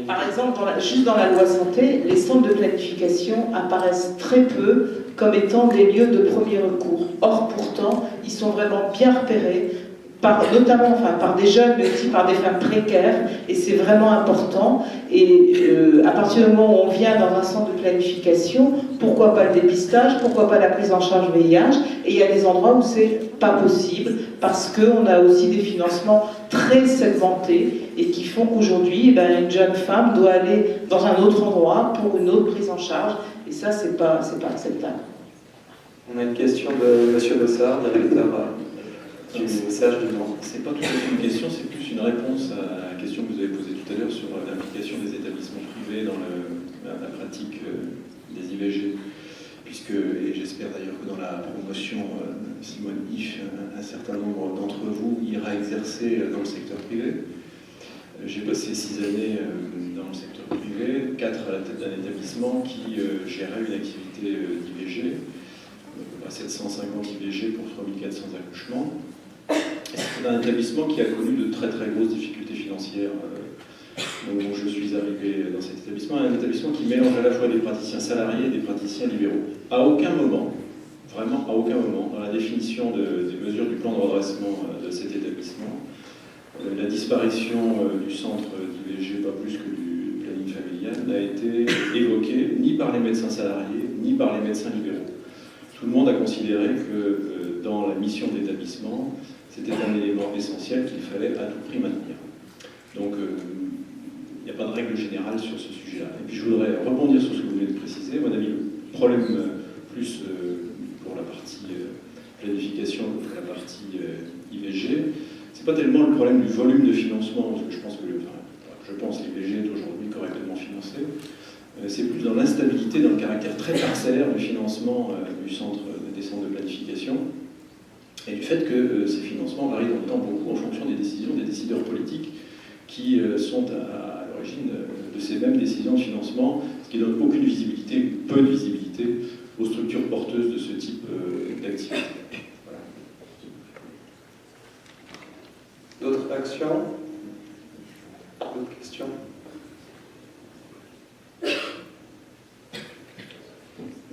Par exemple, juste dans la loi santé, les centres de planification apparaissent très peu comme étant des lieux de premier recours. Or, pourtant, ils sont vraiment bien repérés, notamment par des jeunes, mais aussi par des femmes précaires, et c'est vraiment important. Et à partir du moment où on vient dans un centre de planification, pourquoi pas le dépistage, pourquoi pas la prise en charge VIH, et il y a des endroits où c'est pas possible, parce qu'on a aussi des financements très segmentés, et qui font qu'aujourd'hui, une jeune femme doit aller dans un autre endroit pour une autre prise en charge, et ça, c'est pas acceptable. On a une question de M. Bossard, directeur du CH du Mans. C'est pas tout à fait une question, c'est plus une réponse à la question que vous avez posée tout à l'heure sur l'implication des établissements privés dans la pratique des IVG. Puisque, et j'espère d'ailleurs que dans la promotion, Simone If, un certain nombre d'entre vous ira exercer dans le secteur privé. J'ai passé 6 années dans le secteur privé, 4 à la tête d'un établissement qui gérait une activité d'IVG, 750 IVG pour 3400 accouchements. C'est un établissement qui a connu de très très grosses difficultés financières au moment où je suis arrivé dans cet établissement. Un établissement qui mélange à la fois des praticiens salariés et des praticiens libéraux. À aucun moment, vraiment à aucun moment, dans la définition des mesures du plan de redressement de cet établissement, la disparition du centre d'IVG, pas plus que du planning familial, n'a été évoquée ni par les médecins salariés, ni par les médecins libéraux. Tout le monde a considéré que dans la mission de l'établissement, c'était un élément essentiel qu'il fallait à tout prix maintenir. Donc, il n'y a pas de règle générale sur ce sujet-là. Et puis, je voudrais rebondir sur ce que vous venez de préciser. À mon avis, le problème plus pour la partie planification que pour la partie IVG, c'est pas tellement le problème du volume de financement, parce que je pense que l'IVG est aujourd'hui correctement financé. C'est plus dans l'instabilité, dans le caractère très parcellaire du financement des centres de planification, et du fait que ces financements varient dans le temps beaucoup en fonction des décisions des décideurs politiques qui sont à l'origine de ces mêmes décisions de financement, ce qui donne aucune visibilité, peu de visibilité aux structures porteuses de ce type d'activité. Voilà. D'autres actions? D'autres questions?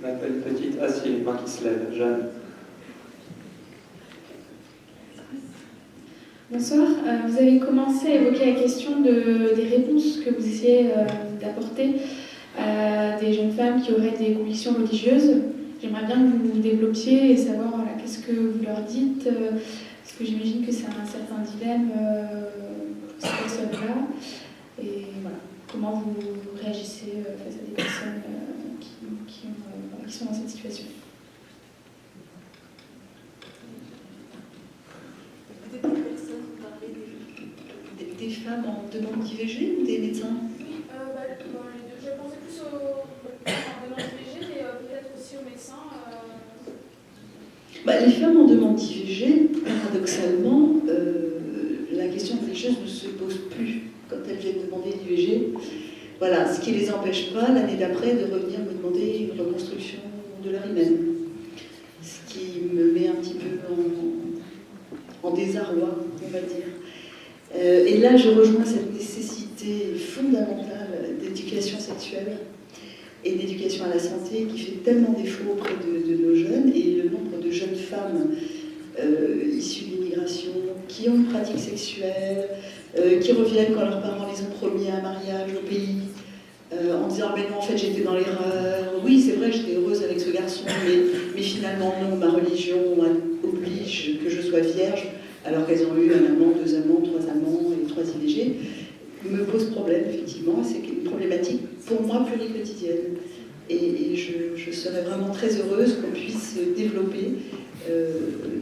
On a une petite. Ah si, une main qui se lève. Jeanne. Bonsoir. Vous avez commencé à évoquer la question des réponses que vous essayez d'apporter à des jeunes femmes qui auraient des convictions religieuses. J'aimerais bien que vous développiez et savoir qu'est-ce que vous leur dites, parce que j'imagine que c'est un certain dilemme pour ces personnes-là. Et voilà, comment vous réagissez face à des personnes qui sont dans cette situation. Des femmes en demande d'IVG ou des médecins? Je pensais plus aux demande d'IVG, mais peut-être aussi aux médecins. Les femmes en demande d'IVG, paradoxalement, la question religieuse ne se pose plus quand elles viennent demander l'IVG. Voilà, ce qui ne les empêche pas, l'année d'après, de revenir me demander une reconstruction de leur hymen. Ce qui me met un petit peu en désarroi, on va dire. Et là, je rejoins cette nécessité fondamentale d'éducation sexuelle et d'éducation à la santé qui fait tellement défaut auprès de nos jeunes, et le nombre de jeunes femmes issues de l'immigration qui ont une pratique sexuelle, qui reviennent quand leurs parents les ont promis à un mariage au pays, en disant « mais non, en fait j'étais dans l'erreur, oui c'est vrai j'étais heureuse avec ce garçon, mais finalement non, ma religion oblige que je sois vierge », alors qu'elles ont eu un amant, 2 amants, 3 amants et 3 IVG. me pose problème, effectivement. C'est une problématique, pour moi, pluriquotidienne. Et je serais vraiment très heureuse qu'on puisse développer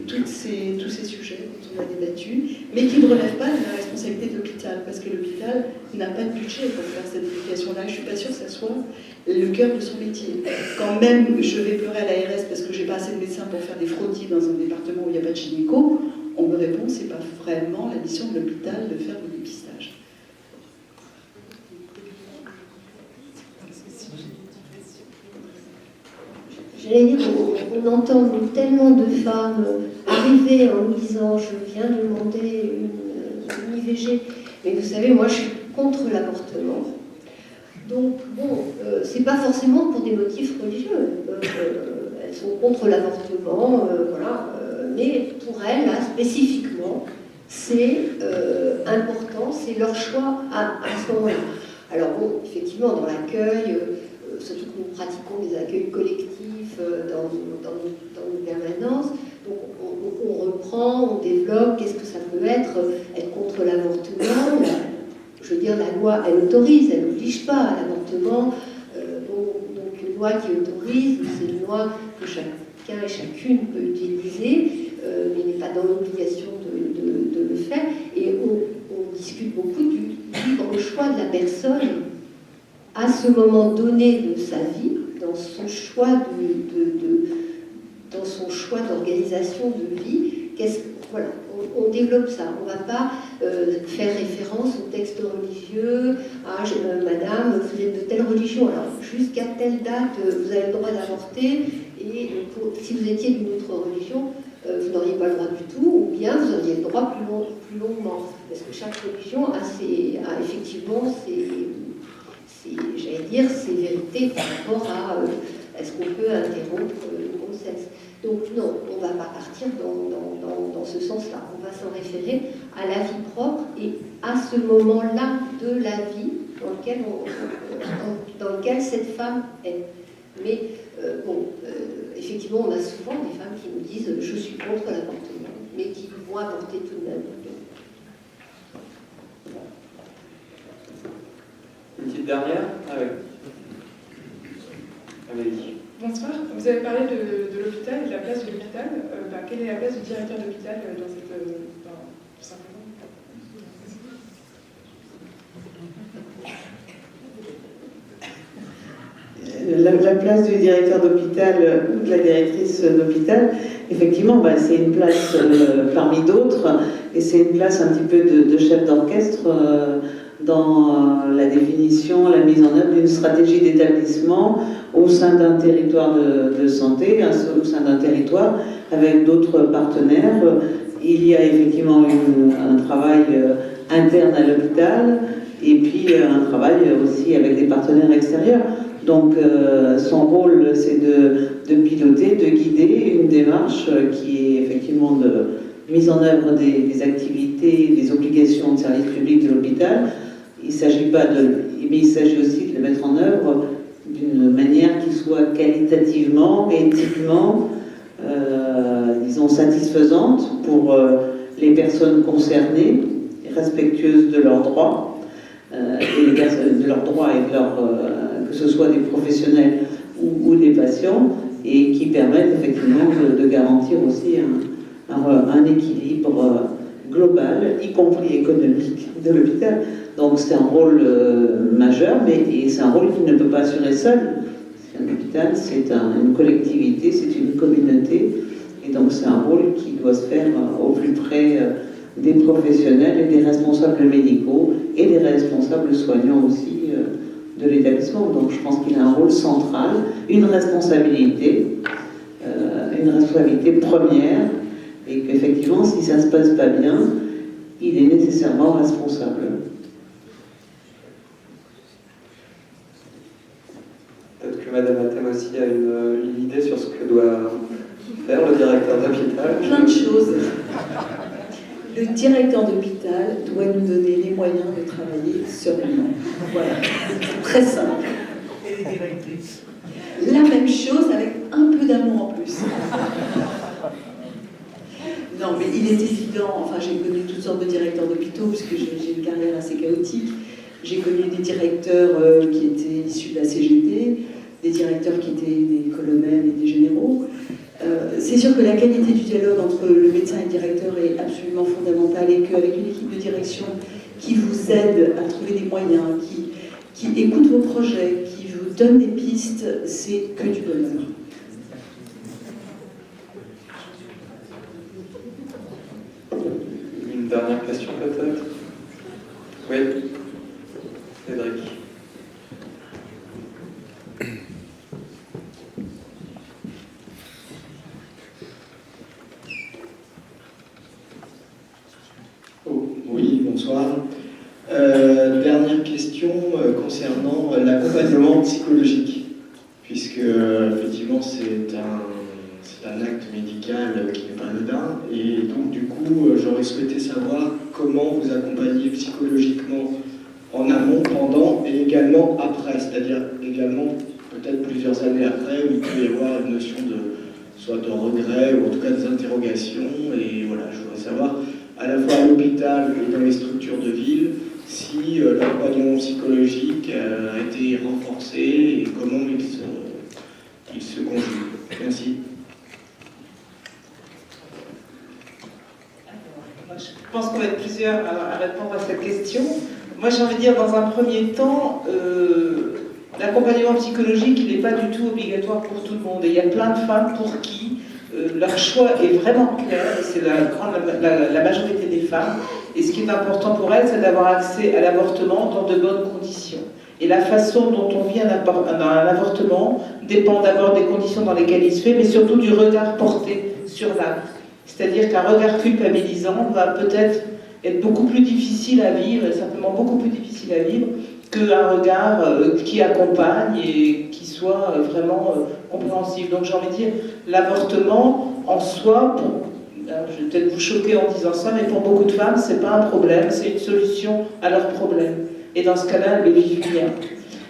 tous ces sujets dont on a débattu, mais qui ne relèvent pas de la responsabilité de l'hôpital, parce que l'hôpital n'a pas de budget pour faire cette éducation-là. Je ne suis pas sûre que ça soit le cœur de son métier. Quand même, je vais pleurer à l'ARS parce que je n'ai pas assez de médecins pour faire des frottis dans un département où il n'y a pas de gynéco, on me répond que ce n'est pas vraiment la mission de l'hôpital de faire le dépistage. J'allais dire, on entend tellement de femmes arriver en nous disant « je viens de demander une IVG », mais vous savez, moi je suis contre l'avortement. Donc bon, c'est pas forcément pour des motifs religieux. Elles sont contre l'avortement, voilà. Mais pour elles, là, spécifiquement, c'est important, c'est leur choix à ce moment-là. Alors bon, effectivement, dans l'accueil, surtout que nous pratiquons des accueils collectifs dans nos permanences, donc on reprend, on développe, qu'est-ce que ça peut être contre l'avortement. Je veux dire, la loi, elle autorise, elle n'oblige pas à l'avortement. Donc une loi qui autorise, c'est une loi que chacun et chacune peut utiliser, mais n'est pas dans l'obligation de le faire. Et on discute beaucoup du libre choix de la personne à ce moment donné de sa vie, dans son choix dans son choix d'organisation de vie. Voilà, on développe ça. On ne va pas faire référence au texte religieux. Ah, madame, vous êtes de telle religion, alors jusqu'à telle date, vous avez le droit d'avorter, et si vous étiez d'une autre religion, vous n'auriez pas le droit du tout, ou bien vous auriez le droit plus longuement. Parce que chaque religion a effectivement ses vérités par rapport à est-ce qu'on peut interrompre une grossesse. Donc non, on ne va pas partir dans ce sens-là. On va s'en référer à la vie propre et à ce moment-là de la vie dans lequel cette femme est. Mais effectivement, on a souvent des femmes qui nous disent « je suis contre l'avortement », mais qui vont avorter tout de même. Une petite dernière? Amélie. Bonsoir, vous avez parlé de l'hôpital et de la place de l'hôpital. Quelle est la place du directeur d'hôpital dans cette... tout simplement la place du directeur d'hôpital ou de la directrice d'hôpital, effectivement, c'est une place parmi d'autres, et c'est une place un petit peu de chef d'orchestre dans la définition, la mise en œuvre d'une stratégie d'établissement au sein d'un territoire de santé, au sein d'un territoire avec d'autres partenaires. Il y a effectivement un travail interne à l'hôpital et puis un travail aussi avec des partenaires extérieurs. Donc son rôle, c'est de piloter, de guider une démarche qui est effectivement de mise en œuvre des activités, des obligations de service public de l'hôpital. Il s'agit aussi de le mettre en œuvre d'une manière qui soit qualitativement, éthiquement, disons, satisfaisante pour les personnes concernées, respectueuses de leurs droits, que ce soit des professionnels ou des patients, et qui permettent effectivement de garantir aussi un équilibre global, y compris économique, de l'hôpital. Donc c'est un rôle majeur, mais c'est un rôle qu'il ne peut pas assurer seul. Un hôpital, c'est une collectivité, c'est une communauté, et donc c'est un rôle qui doit se faire au plus près des professionnels et des responsables médicaux et des responsables soignants aussi de l'établissement. Donc je pense qu'il a un rôle central, une responsabilité première, et qu'effectivement, si ça ne se passe pas bien, il est nécessairement responsable. Peut-être que Madame Athème aussi a une idée sur ce que doit faire le directeur d'hôpital. Plein de choses. Le directeur d'hôpital doit nous donner les moyens de travailler sereinement. Voilà, c'est très simple. Et les directrices. La même chose avec un peu d'amour en plus. Non, mais il est évident, enfin j'ai connu toutes sortes de directeurs d'hôpitaux, puisque j'ai une carrière assez chaotique, J'ai connu des directeurs qui étaient issus de la CGT, des directeurs qui étaient des colonels et des généraux. C'est sûr que la qualité du dialogue entre le médecin et le directeur est absolument fondamentale et qu'avec une équipe de direction qui vous aide à trouver des moyens, qui écoute vos projets, qui vous donne des pistes, c'est que du bonheur. Une dernière question peut-être? Oui, Cédric. Oui, bonsoir. Dernière question concernant l'accompagnement psychologique, puisque effectivement c'est un acte médical qui n'est pas anodin, et donc du coup j'aurais souhaité savoir comment vous accompagnez psychologiquement en amont, pendant et également après, c'est-à-dire également peut-être plusieurs années après où il peut y avoir une notion soit de regret ou en tout cas des interrogations, et voilà, je voudrais savoir à la fois à l'hôpital et dans les structures de ville, si l'accompagnement psychologique a été renforcé et comment il se conjugue. Merci. Je pense qu'on va être plusieurs à répondre à cette question. Moi, j'ai envie de dire, dans un premier temps, l'accompagnement psychologique, il n'est pas du tout obligatoire pour tout le monde. Et il y a plein de femmes pour qui leur choix est vraiment clair, et c'est la majorité des femmes. Et ce qui est important pour elles, c'est d'avoir accès à l'avortement dans de bonnes conditions. Et la façon dont on vit un avortement dépend d'abord des conditions dans lesquelles il se fait, mais surtout du regard porté sur l'acte. C'est-à-dire qu'un regard culpabilisant va peut-être être beaucoup plus difficile à vivre, et simplement beaucoup plus difficile à vivre, qu'un regard qui accompagne et qui soit vraiment compréhensif. Donc j'ai envie de dire, l'avortement en soi, je vais peut-être vous choquer en disant ça, mais pour beaucoup de femmes, c'est pas un problème, c'est une solution à leur problème. Et dans ce cas-là, elles le vivent bien.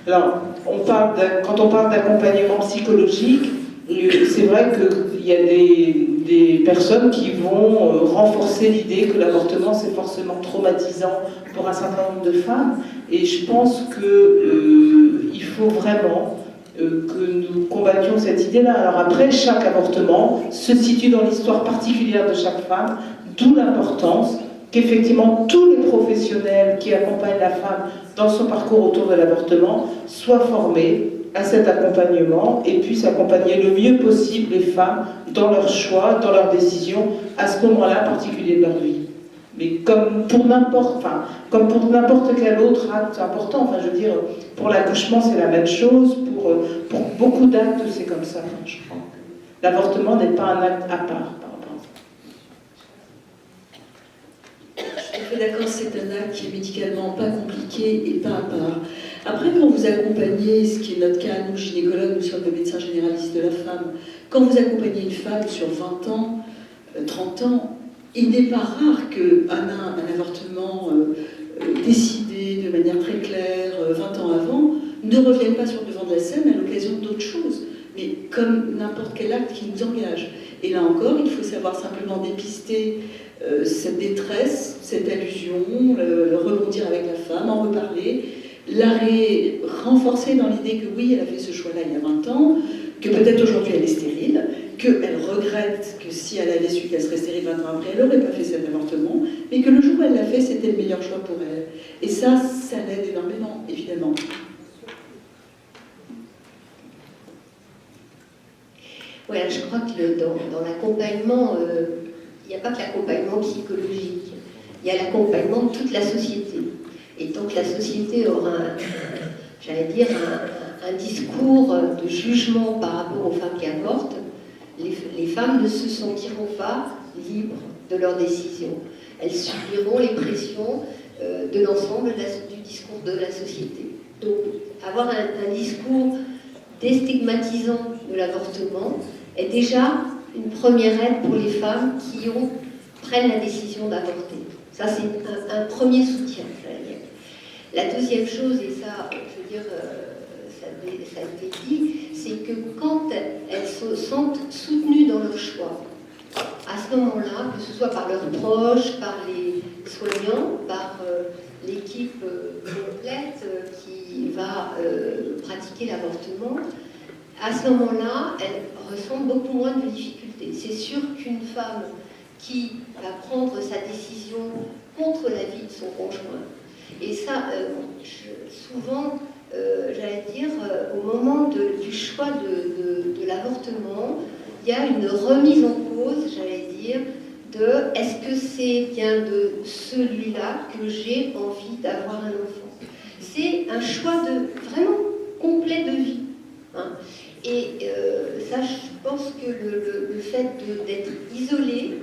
Alors, quand on parle d'accompagnement psychologique, c'est vrai qu'il y a des personnes qui vont renforcer l'idée que l'avortement c'est forcément traumatisant pour un certain nombre de femmes, et je pense qu'il faut vraiment que nous combattions cette idée-là. Alors après, chaque avortement se situe dans l'histoire particulière de chaque femme, d'où l'importance qu'effectivement tous les professionnels qui accompagnent la femme dans son parcours autour de l'avortement soient formés à cet accompagnement et puissent accompagner le mieux possible les femmes dans leurs choix, dans leurs décisions, à ce moment-là particulier de leur vie. Mais comme pour n'importe quel autre acte important, enfin je veux dire, pour l'accouchement c'est la même chose, pour beaucoup d'actes c'est comme ça, franchement. L'avortement n'est pas un acte à part par rapport à ça. Je suis d'accord, c'est un acte qui est médicalement pas compliqué et pas à part. Après, quand vous accompagnez, ce qui est notre cas, nous gynécologues, nous sommes le médecin généraliste de la femme, quand vous accompagnez une femme sur 20 ans, 30 ans, il n'est pas rare qu'un avortement décidé de manière très claire 20 ans avant ne revienne pas sur le devant de la scène à l'occasion d'autres choses, mais comme n'importe quel acte qui nous engage. Et là encore, il faut savoir simplement dépister cette détresse, cette allusion, le rebondir avec la femme, en reparler, la renforcer dans l'idée que oui, elle a fait ce choix-là il y a 20 ans, que peut-être aujourd'hui elle est stérile, qu'elle regrette que si elle avait su qu'elle serait stérile 20 ans après, elle n'aurait pas fait cet avortement, mais que le jour où elle l'a fait, c'était le meilleur choix pour elle. Et ça l'aide énormément, évidemment. Ouais, je crois que dans l'accompagnement, il n'y a pas que l'accompagnement psychologique, il y a l'accompagnement de toute la société. Et tant que la société aura, un discours de jugement par rapport aux femmes qui avortent, les femmes ne se sentiront pas libres de leurs décisions. Elles subiront les pressions de l'ensemble du discours de la société. Donc, avoir un discours déstigmatisant de l'avortement est déjà une première aide pour les femmes qui prennent la décision d'avorter. Ça, c'est un premier soutien. La deuxième chose, et ça, je veux dire, ça a été dit, c'est que quand elles se sentent soutenues dans leur choix, à ce moment-là, que ce soit par leurs proches, par les soignants, par l'équipe complète qui va pratiquer l'avortement, à ce moment-là, elle ressent beaucoup moins de difficultés. C'est sûr qu'une femme qui va prendre sa décision contre la vie de son conjoint, et ça, souvent, j'allais dire, au moment du choix de l'avortement, il y a une remise en cause, j'allais dire, de est-ce que c'est bien de celui-là que j'ai envie d'avoir un enfant. C'est un choix vraiment complet de vie. Hein. Et ça, je pense que le fait d'être isolé,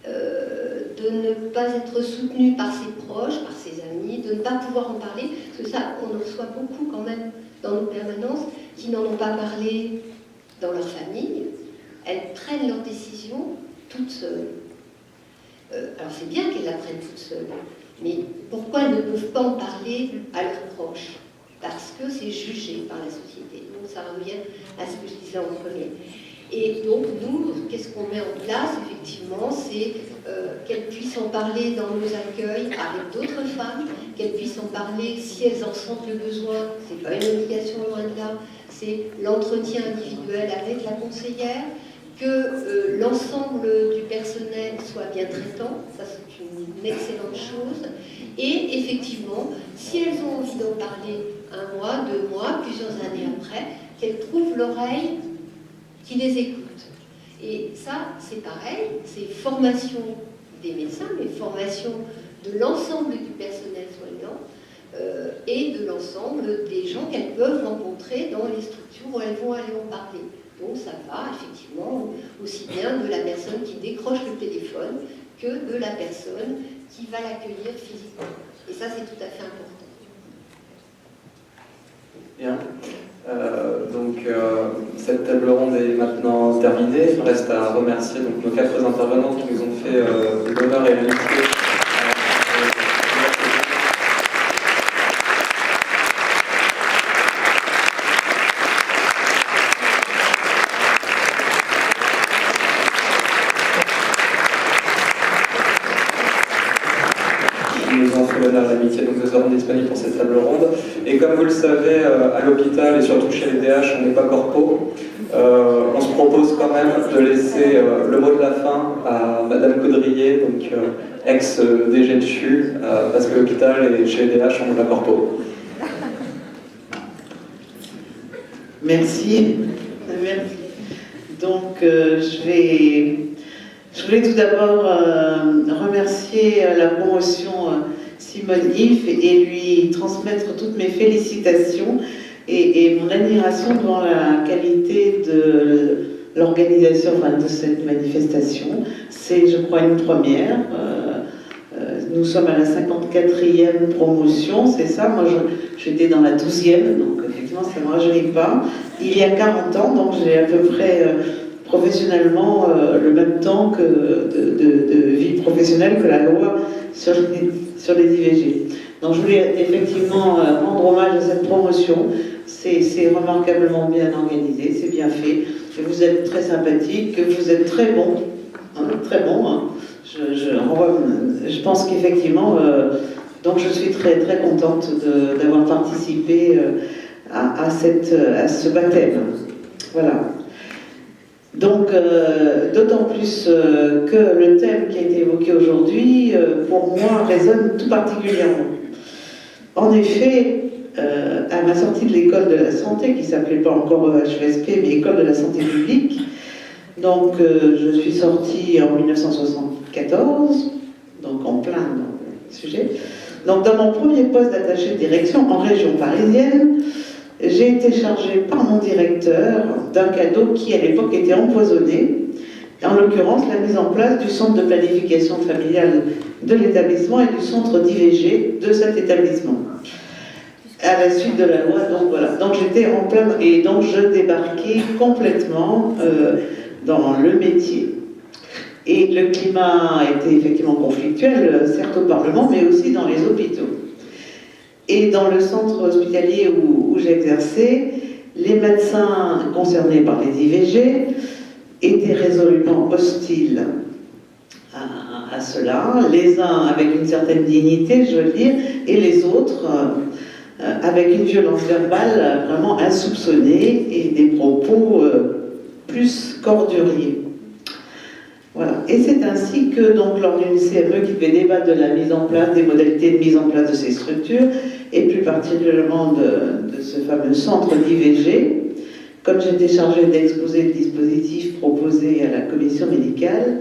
de ne pas être soutenu par ses proches, par ses amis, de ne pas pouvoir en parler, parce que ça, on en reçoit beaucoup quand même dans nos permanences, qui n'en ont pas parlé dans leur famille. Elles prennent leurs décisions toutes seules. Alors c'est bien qu'elles la prennent toutes seules, mais pourquoi elles ne peuvent pas en parler à leurs proches? Parce que c'est jugé par la société. Donc ça revient à ce que je disais en premier. Et donc nous, qu'est-ce qu'on met en place? Effectivement, c'est qu'elles puissent en parler dans nos accueils avec d'autres femmes, qu'elles puissent en parler si elles en sentent le besoin. C'est pas une obligation loin de là, c'est l'entretien individuel avec la conseillère, que l'ensemble du personnel soit bien traitant, ça c'est une excellente chose. Et effectivement, si elles ont envie d'en parler 1 mois, 2 mois, plusieurs années après, qu'elles trouvent l'oreille qui les écoute. Et ça, c'est pareil, c'est formation des médecins, mais formation de l'ensemble du personnel soignant et de l'ensemble des gens qu'elles peuvent rencontrer dans les structures où elles vont aller en parler. Donc ça va effectivement aussi bien de la personne qui décroche le téléphone que de la personne qui va l'accueillir physiquement. Et ça, c'est tout à fait important. Bien. Cette table ronde est maintenant terminée. Il reste à remercier donc, nos 4 intervenants qui nous ont fait l'honneur et l'amitié. L'amitié, donc nous serons disponibles pour cette table ronde. Et comme vous le savez, à l'hôpital et surtout chez les DH, on n'est pas corpo. On se propose quand même de laisser le mot de la fin à Madame Caudrier, donc ex-DG de CHU, parce que l'hôpital et chez les DH, on n'est pas corpo. Merci. Merci. Donc, je voulais tout d'abord remercier la promotion Simone If et lui transmettre toutes mes félicitations et mon admiration devant la qualité de l'organisation de cette manifestation. C'est, je crois, une première. Nous sommes à la 54e promotion, c'est ça. Moi, j'étais dans la 12e, donc effectivement, ça ne me rajeunit pas. Il y a 40 ans, donc j'ai à peu près professionnellement le même temps de vie professionnelle que la loi sur les IVG. Donc je voulais effectivement rendre hommage à cette promotion. C'est remarquablement bien organisé, c'est bien fait. Vous êtes très sympathique, vous êtes très bon. Très bon. Hein. Je pense qu'effectivement, donc je suis très, très contente d'avoir participé à ce baptême. Voilà. Donc, d'autant plus que le thème qui a été évoqué aujourd'hui, pour moi, résonne tout particulièrement. En effet, à ma sortie de l'école de la santé, qui ne s'appelait pas encore HESP, mais École de la santé publique, donc je suis sortie en 1974, donc en plein dans le sujet. Donc, dans mon premier poste d'attaché de direction en région parisienne, j'ai été chargée par mon directeur d'un cadeau qui, à l'époque, était empoisonné, en l'occurrence la mise en place du centre de planification familiale de l'établissement et du centre d'IVG de cet établissement. À la suite de la loi, donc voilà. Donc j'étais en plein... Et donc je débarquais complètement dans le métier. Et le climat était effectivement conflictuel, certes au Parlement, mais aussi dans les hôpitaux. Et dans le centre hospitalier où j'exerçais, les médecins concernés par les IVG étaient résolument hostiles à cela, les uns avec une certaine dignité, je veux dire, et les autres avec une violence verbale vraiment insoupçonnée et des propos plus corduriers. Voilà. Et c'est ainsi que, donc, lors d'une CME qui devait débattre de la mise en place, des modalités de mise en place de ces structures, et plus particulièrement de ce fameux centre d'IVG, comme j'étais chargée d'exposer le dispositif proposé à la commission médicale,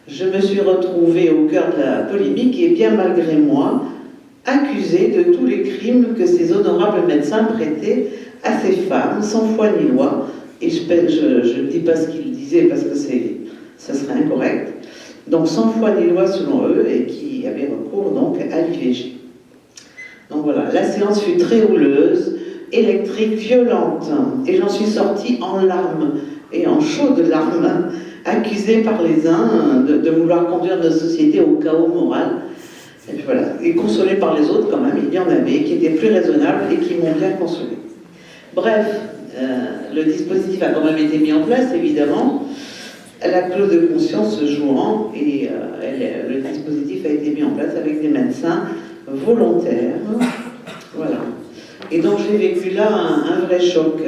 je me suis retrouvée au cœur de la polémique et bien malgré moi, accusée de tous les crimes que ces honorables médecins prêtaient à ces femmes, sans foi ni loi. Et je ne dis pas ce qu'ils disaient parce que ça serait incorrect. Donc sans foi ni loi selon eux et qui avaient recours donc à l'IVG. Donc voilà, la séance fut très houleuse, électrique, violente, et j'en suis sortie en larmes et en chaudes larmes, accusée par les uns de vouloir conduire notre société au chaos moral. Et puis voilà, et consolée par les autres quand même, il y en avait qui étaient plus raisonnables et qui m'ont bien consolée. Bref, le dispositif a quand même été mis en place, évidemment, la clause de conscience jouant, et le dispositif a été mis en place avec des médecins volontaires. Voilà. Et donc j'ai vécu là un vrai choc,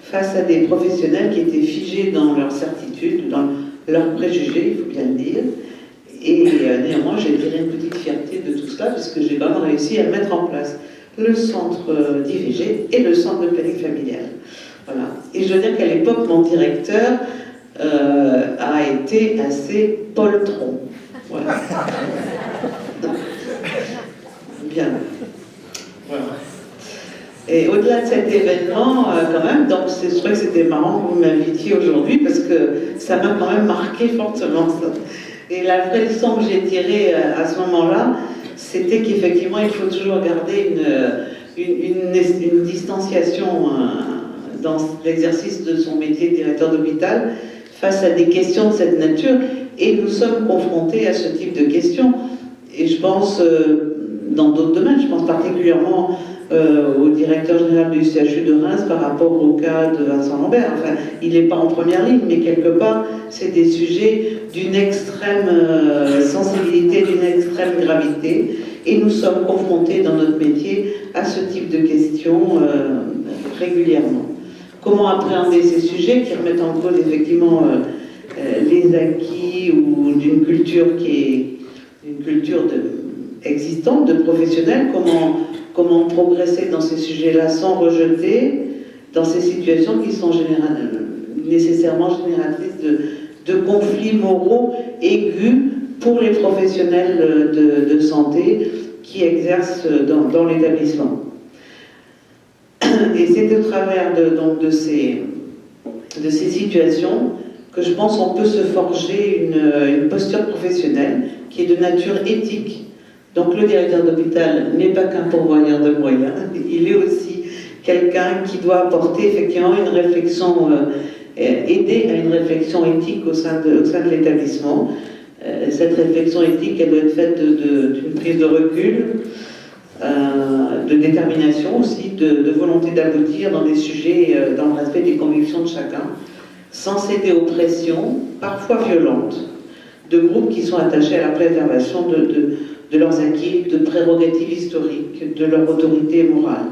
face à des professionnels qui étaient figés dans leurs certitudes, dans leurs préjugés, il faut bien le dire. Et néanmoins, j'ai tiré une petite fierté de tout cela, puisque j'ai vraiment réussi à mettre en place le centre d'IVG et le centre de planning familial. Voilà. Et je veux dire qu'à l'époque, mon directeur a été assez poltron. Voilà. Bien. Voilà. Et au-delà de cet événement, quand même, donc je trouvais que c'était marrant que vous m'invitiez aujourd'hui, parce que ça m'a quand même marqué fortement ça. Et la vraie leçon que j'ai tirée à ce moment-là, c'était qu'effectivement, il faut toujours garder une distanciation dans l'exercice de son métier de directeur d'hôpital face à des questions de cette nature. Et nous sommes confrontés à ce type de questions. Et je pense, dans d'autres domaines, je pense particulièrement au directeur général du CHU de Reims par rapport au cas de Vincent Lambert. Enfin, il n'est pas en première ligne, mais quelque part, c'est des sujets d'une extrême sensibilité, d'une extrême gravité. Et nous sommes confrontés dans notre métier à ce type de questions régulièrement. Comment appréhender ces sujets qui remettent en cause effectivement les acquis ou d'une culture qui est une culture existante, de professionnels, comment progresser dans ces sujets-là sans rejeter dans ces situations qui sont nécessairement génératrices de conflits moraux aigus pour les professionnels de santé qui exercent dans l'établissement. Et c'est au travers de ces situations que je pense qu'on peut se forger une posture professionnelle qui est de nature éthique. Donc le directeur d'hôpital n'est pas qu'un pourvoyeur de moyens, il est aussi quelqu'un qui doit apporter effectivement une réflexion, aider à une réflexion éthique au sein de l'établissement. Cette réflexion éthique, elle doit être faite d'une prise de recul, de détermination aussi, de volonté d'aboutir dans des sujets, dans le respect des convictions de chacun, sans céder aux pressions, parfois violentes, de groupes qui sont attachés à la préservation de leurs acquis, de prérogatives historiques, de leur autorité morale.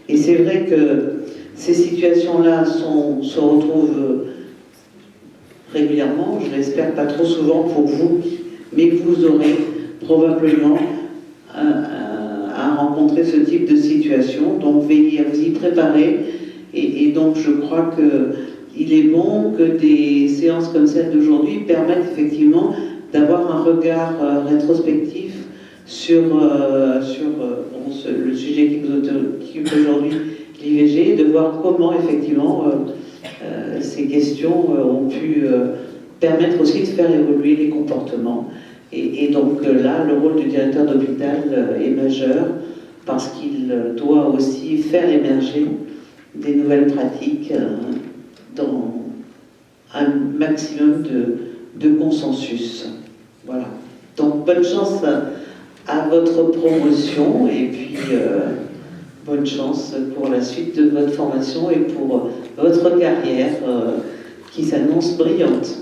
Et c'est vrai que ces situations-là se retrouvent régulièrement, je l'espère pas trop souvent pour vous, mais que vous aurez probablement à rencontrer ce type de situation. Donc veillez à vous y préparer. Et donc je crois qu'il est bon que des séances comme celle d'aujourd'hui permettent effectivement d'avoir un regard rétrospectif sur le sujet qui nous occupe aujourd'hui, l'IVG, de voir comment effectivement ces questions ont pu permettre aussi de faire évoluer les comportements. Et donc là, le rôle du directeur d'hôpital est majeur parce qu'il doit aussi faire émerger des nouvelles pratiques dans un maximum de consensus. Voilà. Donc bonne chance à votre promotion et puis bonne chance pour la suite de votre formation et pour votre carrière qui s'annonce brillante.